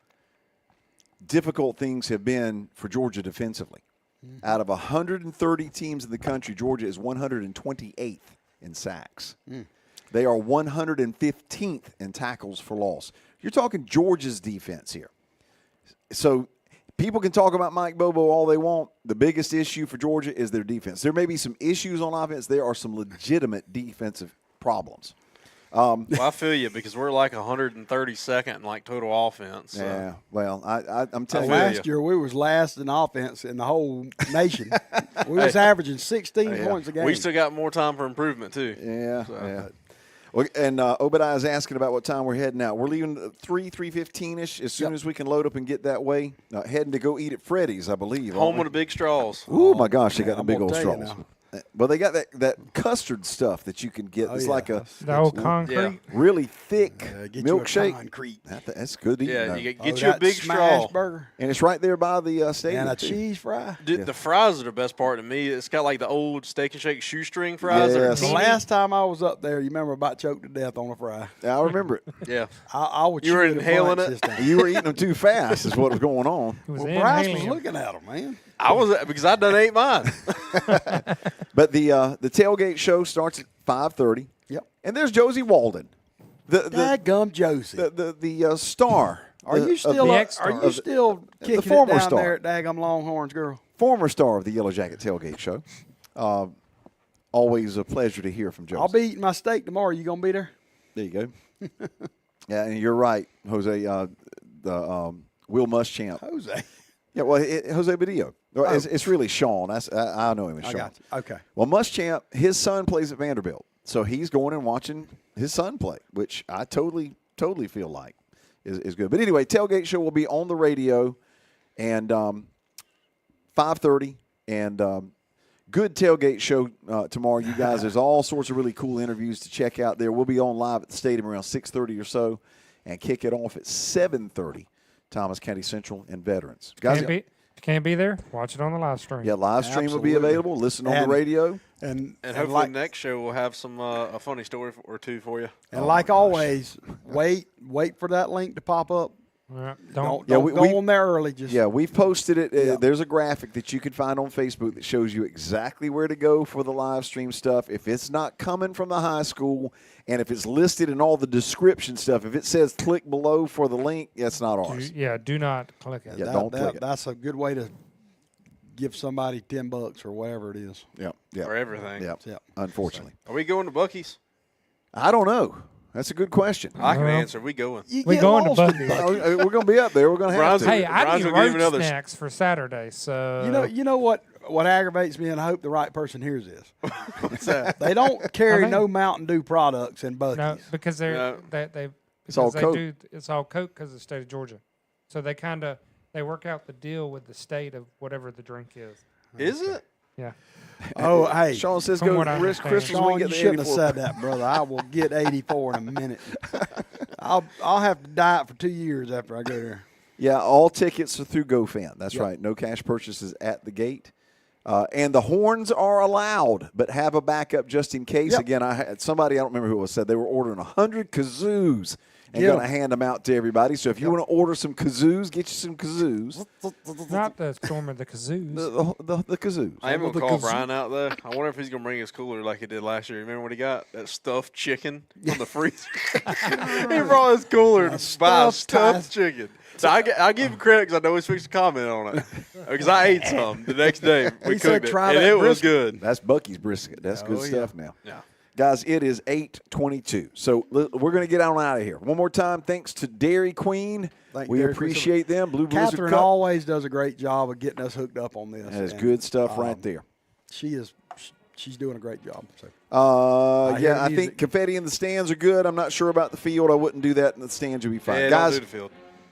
difficult things have been for Georgia defensively. Out of 130 teams in the country, Georgia is 128th in sacks. They are 115th in tackles for loss. You're talking Georgia's defense here. So people can talk about Mike Bobo all they want. The biggest issue for Georgia is their defense. There may be some issues on offense. There are some legitimate defensive problems. well, I feel you because we're like 132nd in like total offense. So. Yeah, well, I'm telling you. feel Last year we was last in offense in the whole nation. We was averaging 16 points a game. We still got more time for improvement too. Yeah, yeah. Well, and Obadiah is asking about what time we're heading out. We're leaving 3:15ish as soon as we can load up and get that way. Heading to go eat at Freddy's, I believe. Home with the big straws. Oh my gosh, they got the I'm big gonna old tell you straws. now. Well, they got that custard stuff that you can get. Oh, It's yeah. like a The old concrete. Yeah. really thick Get you a milkshake. concrete. That's good eating. Yeah, though. you Oh, get you a that big smash straw. burger And it's right there by the stadium. and a too. cheese fry. Dude, the fries are the best part to me. It's got like the old Steak and Shake shoestring fries. that are Yes. The teeny. last time I was up there, you remember about choked to death on a fry. I remember it. Yeah. I would You were chew the inhaling bunch it? this time. You were eating them too fast, is what was going on. It was Well, Bryce was inhaling 'em. looking at him, man. I was because I done ate mine. But the tailgate show starts at 5:30. Yep. And there's Josie Walden, the Dadgum Josie. the star. Are you still the are X-Star. you still kicking former it down star. there at Daggum Longhorns, girl? Former star of the Yellow Jacket Tailgate Show. Always a pleasure to hear from Josie. I'll be eating my steak tomorrow. You gonna be there? There you go. Yeah, and you're right, Jose. The Will Muschamp. Jose. Yeah, well, Jose Badillo. It's really Sean. I know him as I Sean. got you. Okay. Well, Muschamp, his son plays at Vanderbilt, so he's going and watching his son play, which I totally feel like is good. But anyway, tailgate show will be on the radio, and 5:30, and good tailgate show tomorrow. You guys, there's all sorts of really cool interviews to check out there. We'll be on live at the stadium around 6:30 or so, and kick it off at 7:30. Thomas County Central and Veterans. Guys, Can't be there. Watch it on the live stream. yeah, live stream will be Absolutely. available. Listen on the And- radio. And And hopefully next show we'll have some a funny story or two for you. And like always, wait for that link to pop up. Yeah, Don't Yeah, we- go on there early. Just Yeah, we've posted it. Yeah. There's a graphic that you can find on Facebook that shows you exactly where to go for the live stream stuff. If it's not coming from the high school, and if it's listed in all the description stuff, if it says click below for the link, that's not ours. do not click it. Yeah, don't click it. That's a good way to give somebody $10 or whatever it is. Yeah, yeah, For everything. yeah. Yep. Unfortunately, Are we going to Buc-ee's? I don't know. That's a good question. I can Well, answer. We going. You We get going to lost in Buc-ee's. Buc-ee's. We're going to be up there. We're going to have Brian's- to. Hey, I Brian's need gonna give road another- snacks for Saturday, so You know what aggravates me, and I hope the right person hears this. What's that? They don't carry I think- no Mountain Dew products in Buc-ee's. no, because they're No. they It's all because they Coke. do it's all Coke because of the state of Georgia, so they work out the deal with the state of whatever the drink is. Is it? Yeah, Oh, hey, Sean says From go what I risk understand. Crystal's. We Sean, can you get the shouldn't have 84. said that, brother. I will get 84 in a minute. I'll have to diet for 2 years after I go there. Yeah, all tickets are through GoFan. That's right. No cash purchases at the gate. And the horns are allowed, but have a backup just in case. Yep. Again, I had somebody, I don't remember who it was, said they were ordering 100 kazoos and Get going to 'em. hand them out to everybody. So if you want to order some kazoos, get you some kazoos. not the Storm of the Kazoos. The kazoos. I am With gonna the call kazoo- Brian out though. I wonder if he's gonna bring his cooler like he did last year. Remember what he got? That stuffed chicken from the freezer. He brought his cooler to buy stuffed stuffed chicken. So I give him credit because I know he's fixed to comment on it. Because I ate some the next day. We He said, cooked it, "Try and that it was brisket." good. That's Bucky's brisket. That's good Oh, yeah. stuff now. Yeah. Guys, it is 8:22. So we're going to get on out of here. One more time, thanks to Dairy Queen. We appreciate them. Blue Blizzard Catherine Cup. always does a great job of getting us hooked up on this. That is and, good stuff right there. She's doing a great job. So. I think confetti in the stands are good. I'm not sure about the field. I wouldn't do that in the stands. You'll be fine. Yeah, Guys, don't do the field.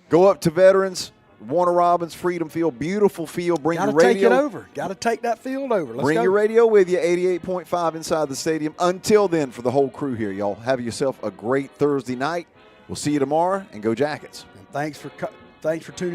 go up to Veterans, Warner Robins, Freedom Field. Beautiful field. Bring your radio. Got to take it over. Got to take that field over. Let's Bring go. your radio with you, 88.5 inside the stadium. Until then, for the whole crew here, y'all, have yourself a great Thursday night. We'll see you tomorrow, and go Jackets. And thanks for tuning